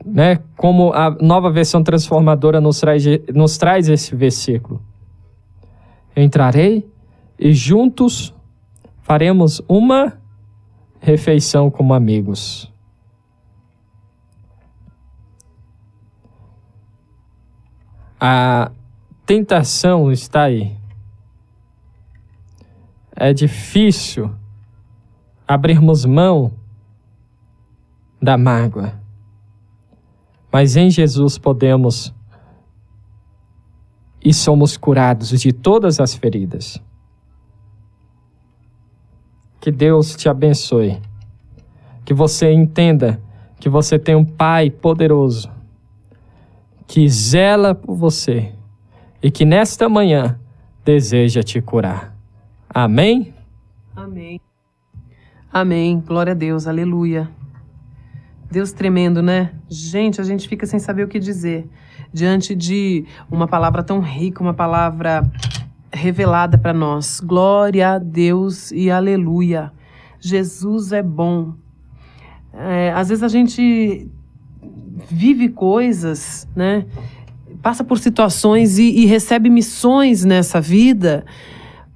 Speaker 1: né? Como a nova versão transformadora nos traz esse versículo. Eu entrarei e juntos faremos uma refeição como amigos. A tentação está aí. É difícil abrirmos mão da mágoa, mas em Jesus podemos e somos curados de todas as feridas. Que Deus te abençoe. Que você entenda que você tem um Pai poderoso que zela por você e que nesta manhã deseja te curar. Amém?
Speaker 3: Amém. Amém. Glória a Deus. Aleluia. Deus tremendo, né? Gente, a gente fica sem saber o que dizer diante de uma palavra tão rica, uma palavra revelada para nós. Glória a Deus e aleluia. Jesus é bom. Às vezes a gente vive coisas, né? Passa por situações e recebe missões nessa vida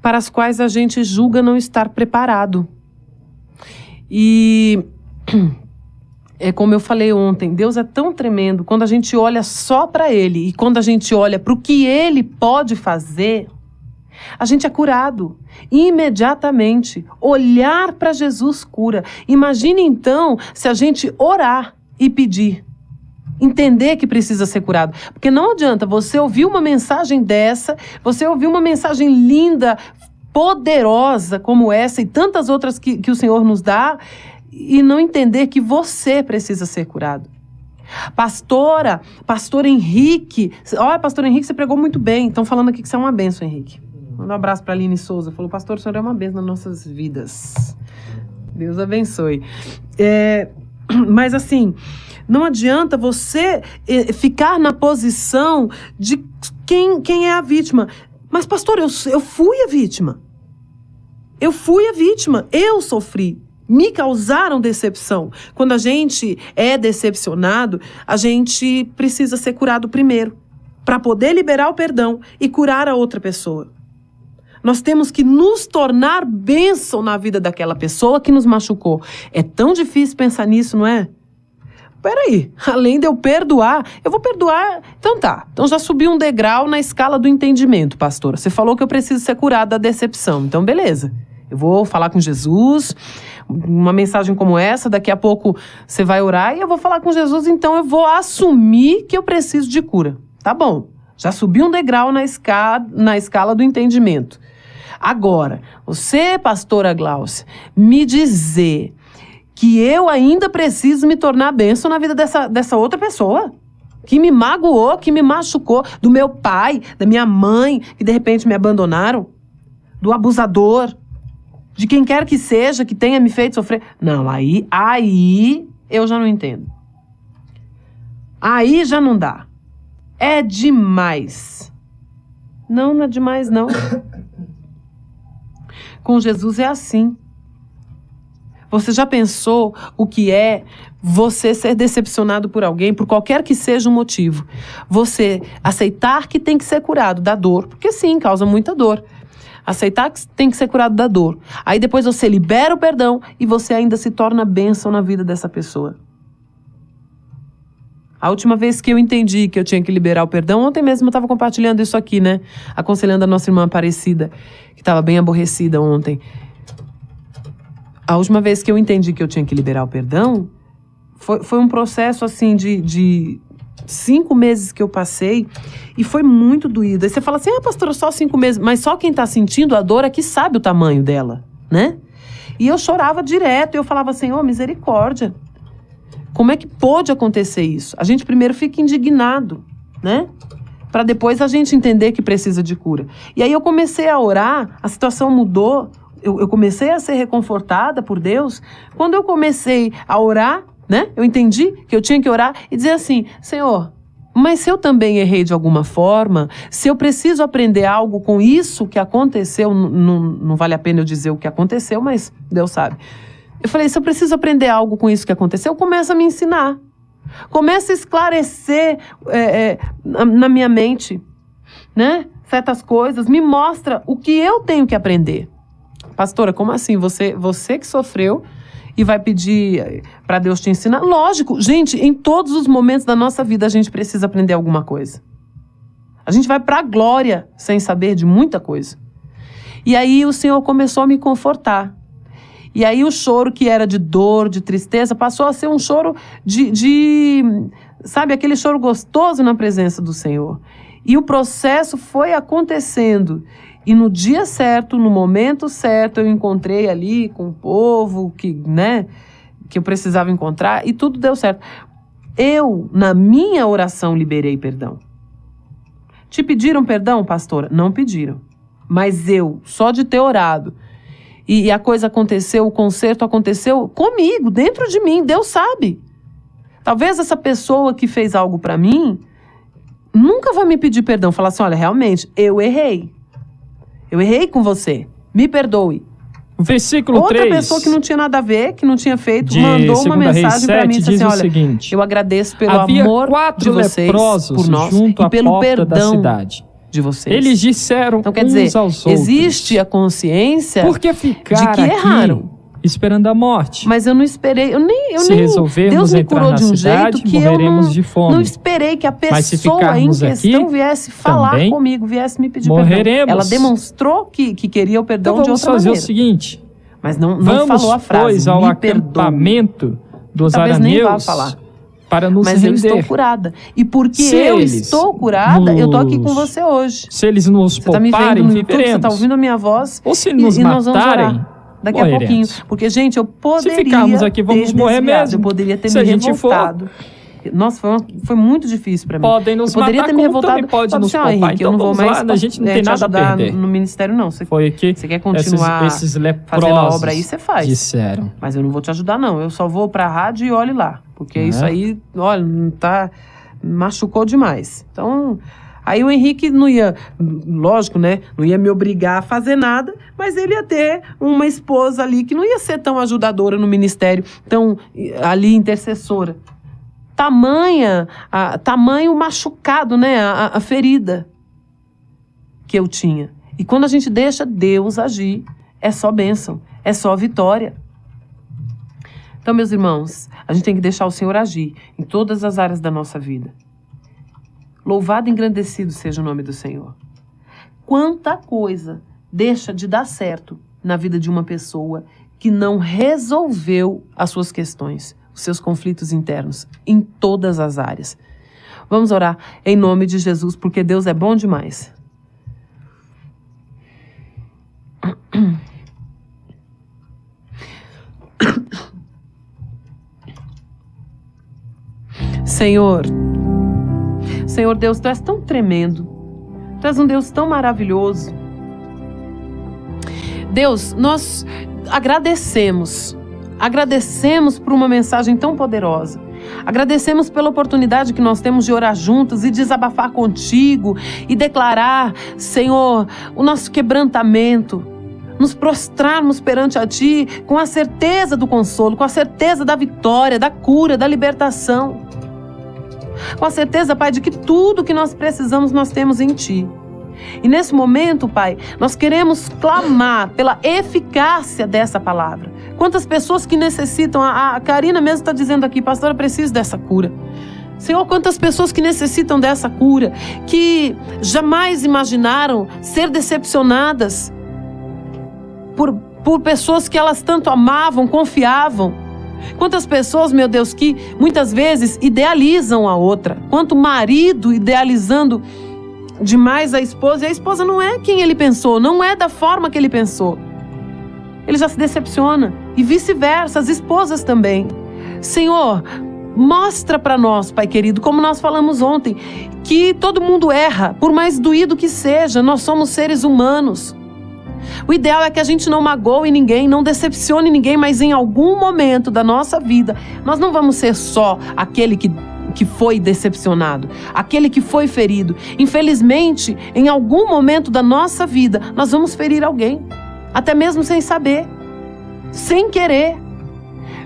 Speaker 3: para as quais a gente julga não estar preparado. E é como eu falei ontem, Deus é tão tremendo quando a gente olha só para Ele e quando a gente olha para o que Ele pode fazer, a gente é curado imediatamente. Olhar para Jesus cura. Imagine então se a gente orar e pedir, entender que precisa ser curado. Porque não adianta você ouvir uma mensagem dessa, você ouvir uma mensagem linda, poderosa como essa e tantas outras que o Senhor nos dá e não entender que você precisa ser curado. Pastor Henrique, olha, Pastor Henrique, você pregou muito bem. Estão falando aqui que você é uma bênção, Henrique. Manda um abraço para a Aline Souza. Falou, pastor, o senhor é uma bênção nas nossas vidas. Deus abençoe. Mas assim, não adianta você ficar na posição de quem é a vítima. Mas pastor, eu fui a vítima. Eu fui a vítima. Eu sofri. Me causaram decepção. Quando a gente é decepcionado, a gente precisa ser curado primeiro, para poder liberar o perdão e curar a outra pessoa. Nós temos que nos tornar bênção na vida daquela pessoa que nos machucou. É tão difícil pensar nisso, não é? Peraí, além de eu perdoar, eu vou perdoar... Então tá, então já subi um degrau na escala do entendimento, pastora. Você falou que eu preciso ser curada da decepção, então beleza. Eu vou falar com Jesus, uma mensagem como essa, daqui a pouco você vai orar e eu vou falar com Jesus, então eu vou assumir que eu preciso de cura. Tá bom, já subi um degrau na escala do entendimento. Agora, você, pastora Gláucia, me dizer que eu ainda preciso me tornar bênção na vida dessa outra pessoa, que me magoou, que me machucou, do meu pai, da minha mãe, que de repente me abandonaram, do abusador. de quem quer que seja, que tenha me feito sofrer. Não, aí eu já não entendo. Aí já não dá. É demais. Não é demais, não. Com Jesus é assim. Você já pensou o que é você ser decepcionado por alguém, por qualquer que seja o motivo? Você aceitar que tem que ser curado da dor, porque sim, causa muita dor. Aceitar que tem que ser curado da dor. Aí depois você libera o perdão e você ainda se torna bênção na vida dessa pessoa. A última vez que eu entendi que eu tinha que liberar o perdão, ontem mesmo eu estava compartilhando isso aqui, né? Aconselhando a nossa irmã Aparecida, que estava bem aborrecida ontem. A última vez que eu entendi que eu tinha que liberar o perdão, foi um processo, assim, de 5 meses que eu passei, e foi muito doído. Aí você fala assim, pastora, só 5 meses. Mas só quem tá sentindo a dor é que sabe o tamanho dela, né? E eu chorava direto, e eu falava, Senhor, misericórdia. Como é que pôde acontecer isso? A gente primeiro fica indignado, né? Para depois a gente entender que precisa de cura. E aí eu comecei a orar, a situação mudou, eu comecei a ser reconfortada por Deus. Quando eu comecei a orar, né? Eu entendi que eu tinha que orar e dizer assim, Senhor, mas se eu também errei de alguma forma, se eu preciso aprender algo com isso que aconteceu, não vale a pena eu dizer o que aconteceu, mas Deus sabe. Eu falei, se eu preciso aprender algo com isso que aconteceu, começa a me ensinar. Começa a esclarecer na minha mente, né? Certas coisas, me mostra o que eu tenho que aprender. Pastora, como assim? Você que sofreu e vai pedir para Deus te ensinar? Lógico, gente, em todos os momentos da nossa vida a gente precisa aprender alguma coisa. A gente vai para a glória sem saber de muita coisa. E aí o Senhor começou a me confortar. E aí o choro que era de dor, de tristeza, passou a ser um choro sabe, aquele choro gostoso na presença do Senhor. E o processo foi acontecendo. E no dia certo, no momento certo, eu encontrei ali com o povo que eu precisava encontrar e tudo deu certo. Eu, na minha oração, liberei perdão. Te pediram perdão, pastora? Não pediram. Mas eu, só de ter orado, e a coisa aconteceu, o conserto aconteceu comigo, dentro de mim, Deus sabe. Talvez essa pessoa que fez algo pra mim nunca vai me pedir perdão, falar assim, olha, realmente, eu errei. Eu errei com você, me perdoe.
Speaker 2: Versículo
Speaker 3: Outra
Speaker 2: 3.
Speaker 3: pessoa que não tinha nada a ver, que não tinha feito, mandou uma mensagem pra mim e disse assim, olha,
Speaker 2: seguinte,
Speaker 3: eu agradeço pelo
Speaker 2: havia
Speaker 3: amor
Speaker 2: 4
Speaker 3: de vocês
Speaker 2: leprosos
Speaker 3: por nós
Speaker 2: junto
Speaker 3: e pelo
Speaker 2: à porta da
Speaker 3: perdão
Speaker 2: cidade.
Speaker 3: de vocês.
Speaker 2: Eles disseram
Speaker 3: então, quer
Speaker 2: uns
Speaker 3: dizer,
Speaker 2: aos outros,
Speaker 3: existe a consciência
Speaker 2: por que ficar
Speaker 3: de que
Speaker 2: aqui
Speaker 3: erraram.
Speaker 2: esperando a morte?
Speaker 3: Mas eu não esperei,
Speaker 2: Se resolvermos
Speaker 3: Deus me
Speaker 2: entrar
Speaker 3: curou
Speaker 2: na
Speaker 3: de um
Speaker 2: cidade,
Speaker 3: jeito que eu
Speaker 2: morreremos de fome.
Speaker 3: não esperei que a
Speaker 2: Mas se
Speaker 3: pessoa em
Speaker 2: ficarmos
Speaker 3: questão
Speaker 2: aqui,
Speaker 3: viesse falar
Speaker 2: também
Speaker 3: comigo, viesse me pedir
Speaker 2: morreremos.
Speaker 3: perdão. Ela demonstrou que queria o perdão
Speaker 2: Então
Speaker 3: de
Speaker 2: vamos
Speaker 3: outra
Speaker 2: fazer
Speaker 3: maneira.
Speaker 2: o seguinte,
Speaker 3: Mas não
Speaker 2: vamos,
Speaker 3: falou a frase,
Speaker 2: pois, ao
Speaker 3: me perdoe.
Speaker 2: acampamento dos
Speaker 3: Talvez nem vá
Speaker 2: arameus
Speaker 3: falar.
Speaker 2: para nos
Speaker 3: Mas eu
Speaker 2: render.
Speaker 3: estou curada. E porque
Speaker 2: Se
Speaker 3: eu
Speaker 2: eles
Speaker 3: estou curada, eu estou aqui com você hoje.
Speaker 2: Se eles nos
Speaker 3: Você está me
Speaker 2: pouparem,
Speaker 3: vendo no YouTube, você
Speaker 2: viveremos.
Speaker 3: está ouvindo a minha voz.
Speaker 2: Ou se nos
Speaker 3: e nós vamos
Speaker 2: matarem,
Speaker 3: orar daqui a
Speaker 2: morreremos.
Speaker 3: pouquinho. Porque, gente, eu poderia
Speaker 2: Se ficarmos aqui, vamos
Speaker 3: ter
Speaker 2: morrer
Speaker 3: desviado,
Speaker 2: mesmo.
Speaker 3: Eu poderia ter
Speaker 2: Se
Speaker 3: me
Speaker 2: a gente
Speaker 3: revoltado. Nossa, foi muito difícil pra mim.
Speaker 2: Podem nos
Speaker 3: eu poderia
Speaker 2: matar,
Speaker 3: ter me
Speaker 2: como
Speaker 3: revoltado.
Speaker 2: também pode
Speaker 3: Falei
Speaker 2: nos
Speaker 3: assim,
Speaker 2: poupar.
Speaker 3: Henrique, eu
Speaker 2: Então
Speaker 3: não vou
Speaker 2: vamos
Speaker 3: mais
Speaker 2: lá, a gente não tem
Speaker 3: te
Speaker 2: nada a
Speaker 3: ajudar
Speaker 2: perder.
Speaker 3: no ministério, não. Você
Speaker 2: Foi que
Speaker 3: quer continuar
Speaker 2: esses leprosos
Speaker 3: fazendo a obra aí, você faz.
Speaker 2: disseram.
Speaker 3: Mas eu não vou te ajudar, não. Eu só vou pra rádio e olhe lá. Porque isso aí, olha, não tá... machucou demais. Então... Aí o Henrique não ia, lógico, né? Não ia me obrigar a fazer nada, mas ele ia ter uma esposa ali que não ia ser tão ajudadora no ministério, tão ali intercessora. Tamanho machucado, né? A ferida que eu tinha. E quando a gente deixa Deus agir, é só bênção, é só vitória. Então, meus irmãos, a gente tem que deixar o Senhor agir em todas as áreas da nossa vida. Louvado e engrandecido seja o nome do Senhor. Quanta coisa deixa de dar certo na vida de uma pessoa que não resolveu as suas questões, os seus conflitos internos, em todas as áreas. Vamos orar em nome de Jesus, porque Deus é bom demais. Senhor Deus, Tu és tão tremendo, Tu és um Deus tão maravilhoso. Deus, nós agradecemos por uma mensagem tão poderosa. Agradecemos pela oportunidade que nós temos de orar juntos e desabafar contigo e declarar, Senhor, o nosso quebrantamento, nos prostrarmos perante a Ti com a certeza do consolo, com a certeza da vitória, da cura, da libertação. Com a certeza, Pai, de que tudo que nós precisamos nós temos em Ti. E nesse momento, Pai, nós queremos clamar pela eficácia dessa palavra. Quantas pessoas que necessitam, a Karina mesmo está dizendo aqui, pastora, eu preciso dessa cura. Senhor, quantas pessoas que necessitam dessa cura, que jamais imaginaram ser decepcionadas por pessoas que elas tanto amavam, confiavam. Quantas pessoas, meu Deus, que muitas vezes idealizam a outra. Quanto marido idealizando demais a esposa, e a esposa não é quem ele pensou, não é da forma que ele pensou. Ele já se decepciona. E vice-versa, as esposas também. Senhor, mostra para nós, Pai querido, como nós falamos ontem, que todo mundo erra, por mais doído que seja, nós somos seres humanos. O ideal é que a gente não magoe ninguém, não decepcione ninguém, mas em algum momento da nossa vida, nós não vamos ser só aquele que foi decepcionado, aquele que foi ferido. Infelizmente, em algum momento da nossa vida, nós vamos ferir alguém, até mesmo sem saber, sem querer.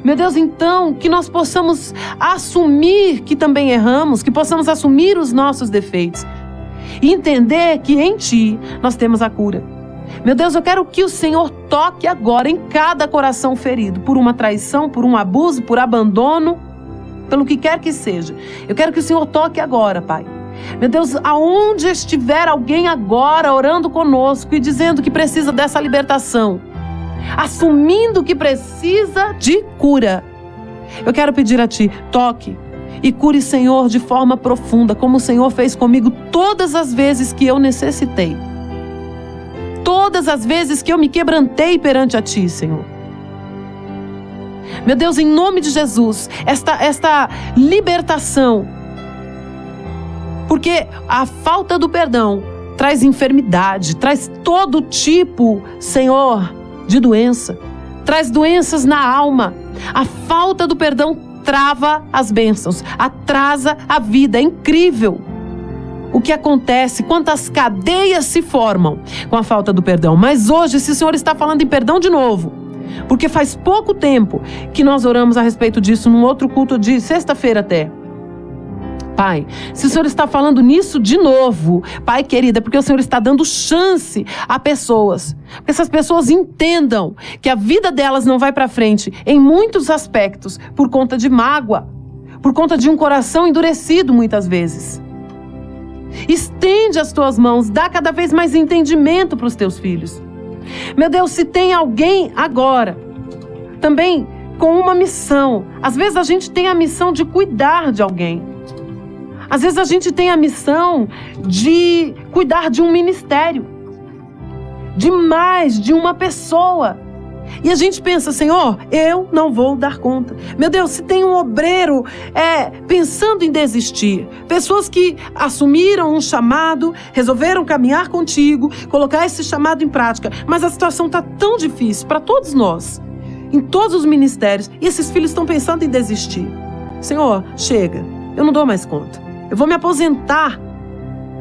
Speaker 3: Meu Deus, então, que nós possamos assumir que também erramos, que possamos assumir os nossos defeitos e entender que em Ti nós temos a cura. Meu Deus, eu quero que o Senhor toque agora em cada coração ferido, por uma traição, por um abuso, por abandono, pelo que quer que seja. Eu quero que o Senhor toque agora, Pai. Meu Deus, aonde estiver alguém agora orando conosco e dizendo que precisa dessa libertação, assumindo que precisa de cura, eu quero pedir a Ti, toque e cure, Senhor, de forma profunda, como o Senhor fez comigo todas as vezes que eu necessitei. Todas as vezes que eu me quebrantei perante a Ti, Senhor. Meu Deus, em nome de Jesus, esta libertação, porque a falta do perdão traz enfermidade, traz todo tipo, Senhor, de doença, traz doenças na alma. A falta do perdão trava as bênçãos, atrasa a vida. É incrível o que acontece, quantas cadeias se formam com a falta do perdão. Mas hoje, se o Senhor está falando em perdão de novo, porque faz pouco tempo que nós oramos a respeito disso num outro culto de sexta-feira até. Pai, se o Senhor está falando nisso de novo, Pai querido, é porque o Senhor está dando chance a pessoas, porque essas pessoas entendam que a vida delas não vai para frente em muitos aspectos por conta de mágoa, por conta de um coração endurecido muitas vezes. Estende as tuas mãos, dá cada vez mais entendimento para os teus filhos. Meu Deus, se tem alguém agora, também com uma missão, às vezes a gente tem a missão de cuidar de alguém, às vezes a gente tem a missão de cuidar de um ministério, de mais de uma pessoa. E a gente pensa, Senhor, eu não vou dar conta. Meu Deus, se tem um obreiro pensando em desistir, pessoas que assumiram um chamado, resolveram caminhar contigo, colocar esse chamado em prática, mas a situação está tão difícil para todos nós, em todos os ministérios, e esses filhos estão pensando em desistir. Senhor, chega, eu não dou mais conta, eu vou me aposentar.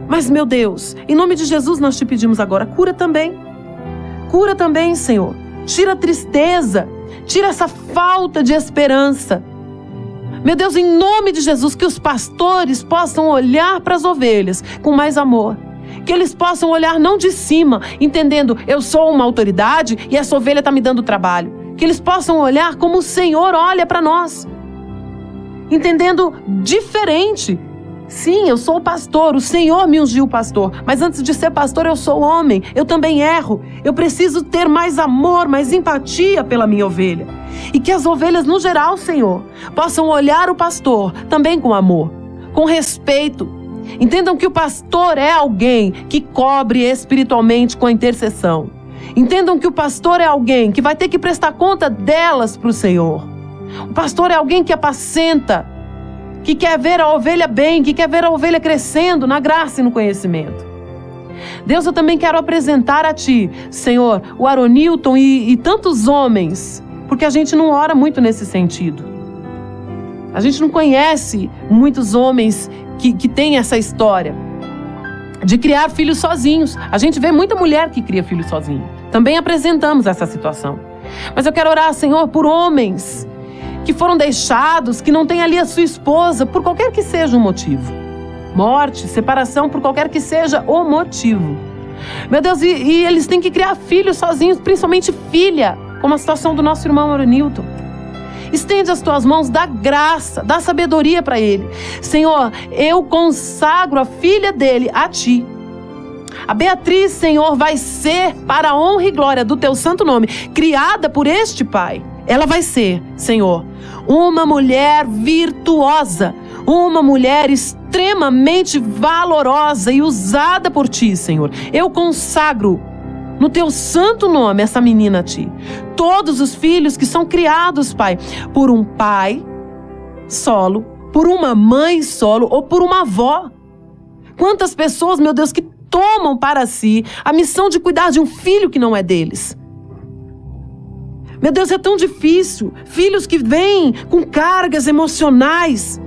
Speaker 3: Mas, meu Deus, em nome de Jesus nós te pedimos agora, cura também, Senhor. Tira a tristeza, tira essa falta de esperança. Meu Deus, em nome de Jesus, que os pastores possam olhar para as ovelhas com mais amor. Que eles possam olhar não de cima, entendendo, eu sou uma autoridade e essa ovelha está me dando trabalho. Que eles possam olhar como o Senhor olha para nós, entendendo diferente. Sim, eu sou o pastor, o Senhor me ungiu pastor, mas antes de ser pastor eu sou homem, eu também erro, eu preciso ter mais amor, mais empatia pela minha ovelha. E que as ovelhas no geral, Senhor, possam olhar o pastor também com amor, com respeito. Entendam que o pastor é alguém que cobre espiritualmente com a intercessão. Entendam que o pastor é alguém que vai ter que prestar conta delas para o Senhor. O pastor é alguém que apacenta, que quer ver a ovelha bem, que quer ver a ovelha crescendo na graça e no conhecimento. Deus, eu também quero apresentar a Ti, Senhor, o Aronilton e tantos homens, porque a gente não ora muito nesse sentido. A gente não conhece muitos homens que têm essa história de criar filhos sozinhos. A gente vê muita mulher que cria filhos sozinha. Também apresentamos essa situação. Mas eu quero orar, Senhor, por homens que foram deixados, que não têm ali a sua esposa, por qualquer que seja o motivo. Morte, separação, por qualquer que seja o motivo. Meu Deus, e eles têm que criar filhos sozinhos, principalmente filha, como a situação do nosso irmão Aronilton. Estende as tuas mãos, dá graça, dá sabedoria para ele. Senhor, eu consagro a filha dele a Ti. A Beatriz, Senhor, vai ser para a honra e glória do Teu santo nome, criada por este pai. Ela vai ser, Senhor, uma mulher virtuosa, uma mulher extremamente valorosa e usada por Ti, Senhor. Eu consagro no Teu santo nome essa menina a Ti. Todos os filhos que são criados, Pai, por um pai solo, por uma mãe solo ou por uma avó. Quantas pessoas, meu Deus, que tomam para si a missão de cuidar de um filho que não é deles. Meu Deus, é tão difícil. Filhos que vêm com cargas emocionais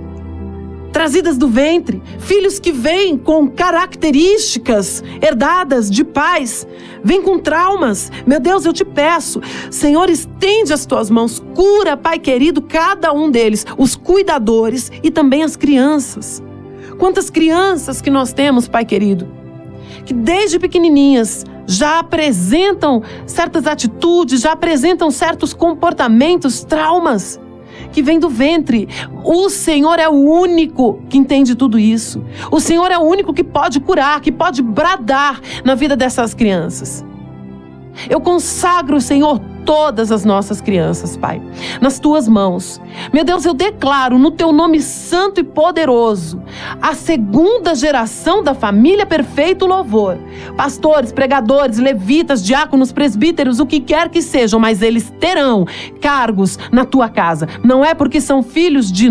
Speaker 3: trazidas do ventre. Filhos que vêm com características herdadas de pais. Vêm com traumas. Meu Deus, eu te peço, Senhor, estende as tuas mãos. Cura, Pai querido, cada um deles. Os cuidadores e também as crianças. Quantas crianças que nós temos, Pai querido, que desde pequenininhas já apresentam certas atitudes, já apresentam certos comportamentos, traumas, que vêm do ventre. O Senhor é o único que entende tudo isso. O Senhor é o único que pode curar, que pode bradar na vida dessas crianças. Eu consagro, Senhor, todas as nossas crianças, Pai, nas Tuas mãos. Meu Deus, eu declaro no Teu nome santo e poderoso a segunda geração da família Perfeito Louvor. Pastores, pregadores, levitas, diáconos, presbíteros, o que quer que sejam, mas eles terão cargos na Tua casa. Não é porque são filhos de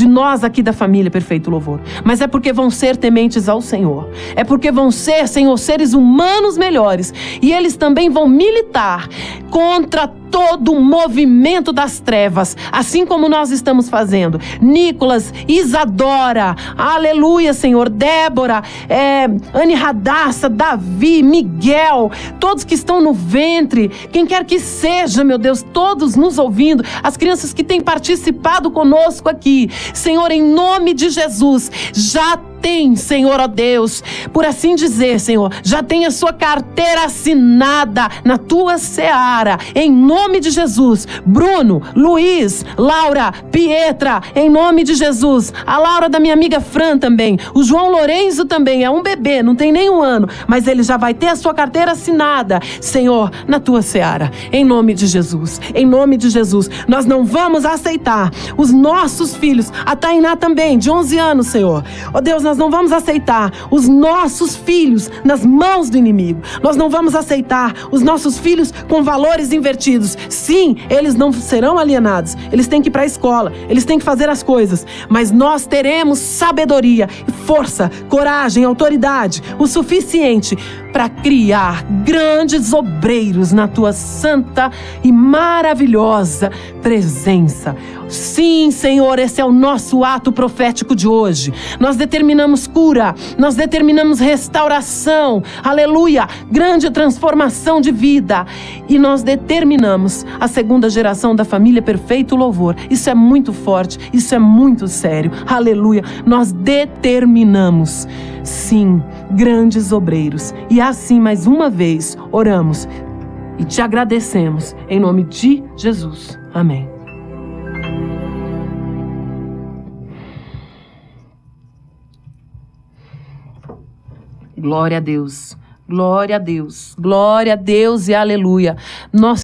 Speaker 3: nós aqui da família Perfeito Louvor, mas é porque vão ser tementes ao Senhor. É porque vão ser, Senhor, seres humanos melhores. E eles também vão militar contra todo o movimento das trevas, assim como nós estamos fazendo. Nicolas, Isadora, aleluia, Senhor, Débora, Anne Radassa, Davi, Miguel, todos que estão no ventre, quem quer que seja, meu Deus, todos nos ouvindo, as crianças que têm participado conosco aqui, Senhor, em nome de Jesus, já tem, Senhor, ó Deus, por assim dizer, Senhor, já tem a sua carteira assinada na Tua seara, em nome de Jesus. Bruno, Luiz, Laura, Pietra, em nome de Jesus. A Laura da minha amiga Fran também. O João Lourenço também, é um bebê, não tem nem um ano, mas ele já vai ter a sua carteira assinada, Senhor, na Tua seara, em nome de Jesus. Em nome de Jesus, nós não vamos aceitar os nossos filhos, a Tainá também, de 11 anos, Senhor. Ó Deus, nós não vamos aceitar os nossos filhos nas mãos do inimigo. Nós não vamos aceitar os nossos filhos com valores invertidos. Sim, eles não serão alienados. Eles têm que ir para a escola. Eles têm que fazer as coisas. Mas nós teremos sabedoria, força, coragem, autoridade, o suficiente para criar grandes obreiros na Tua santa e maravilhosa presença. Sim, Senhor, esse é o nosso ato profético de hoje. Nós determinamos cura, nós determinamos restauração, aleluia, grande transformação de vida. E nós determinamos a segunda geração da família Perfeito Louvor. Isso é muito forte, isso é muito sério, aleluia. Nós determinamos, sim, grandes obreiros. E assim, mais uma vez, oramos e te agradecemos em nome de Jesus. Amém. Glória a Deus, glória a Deus, glória a Deus e aleluia. Nós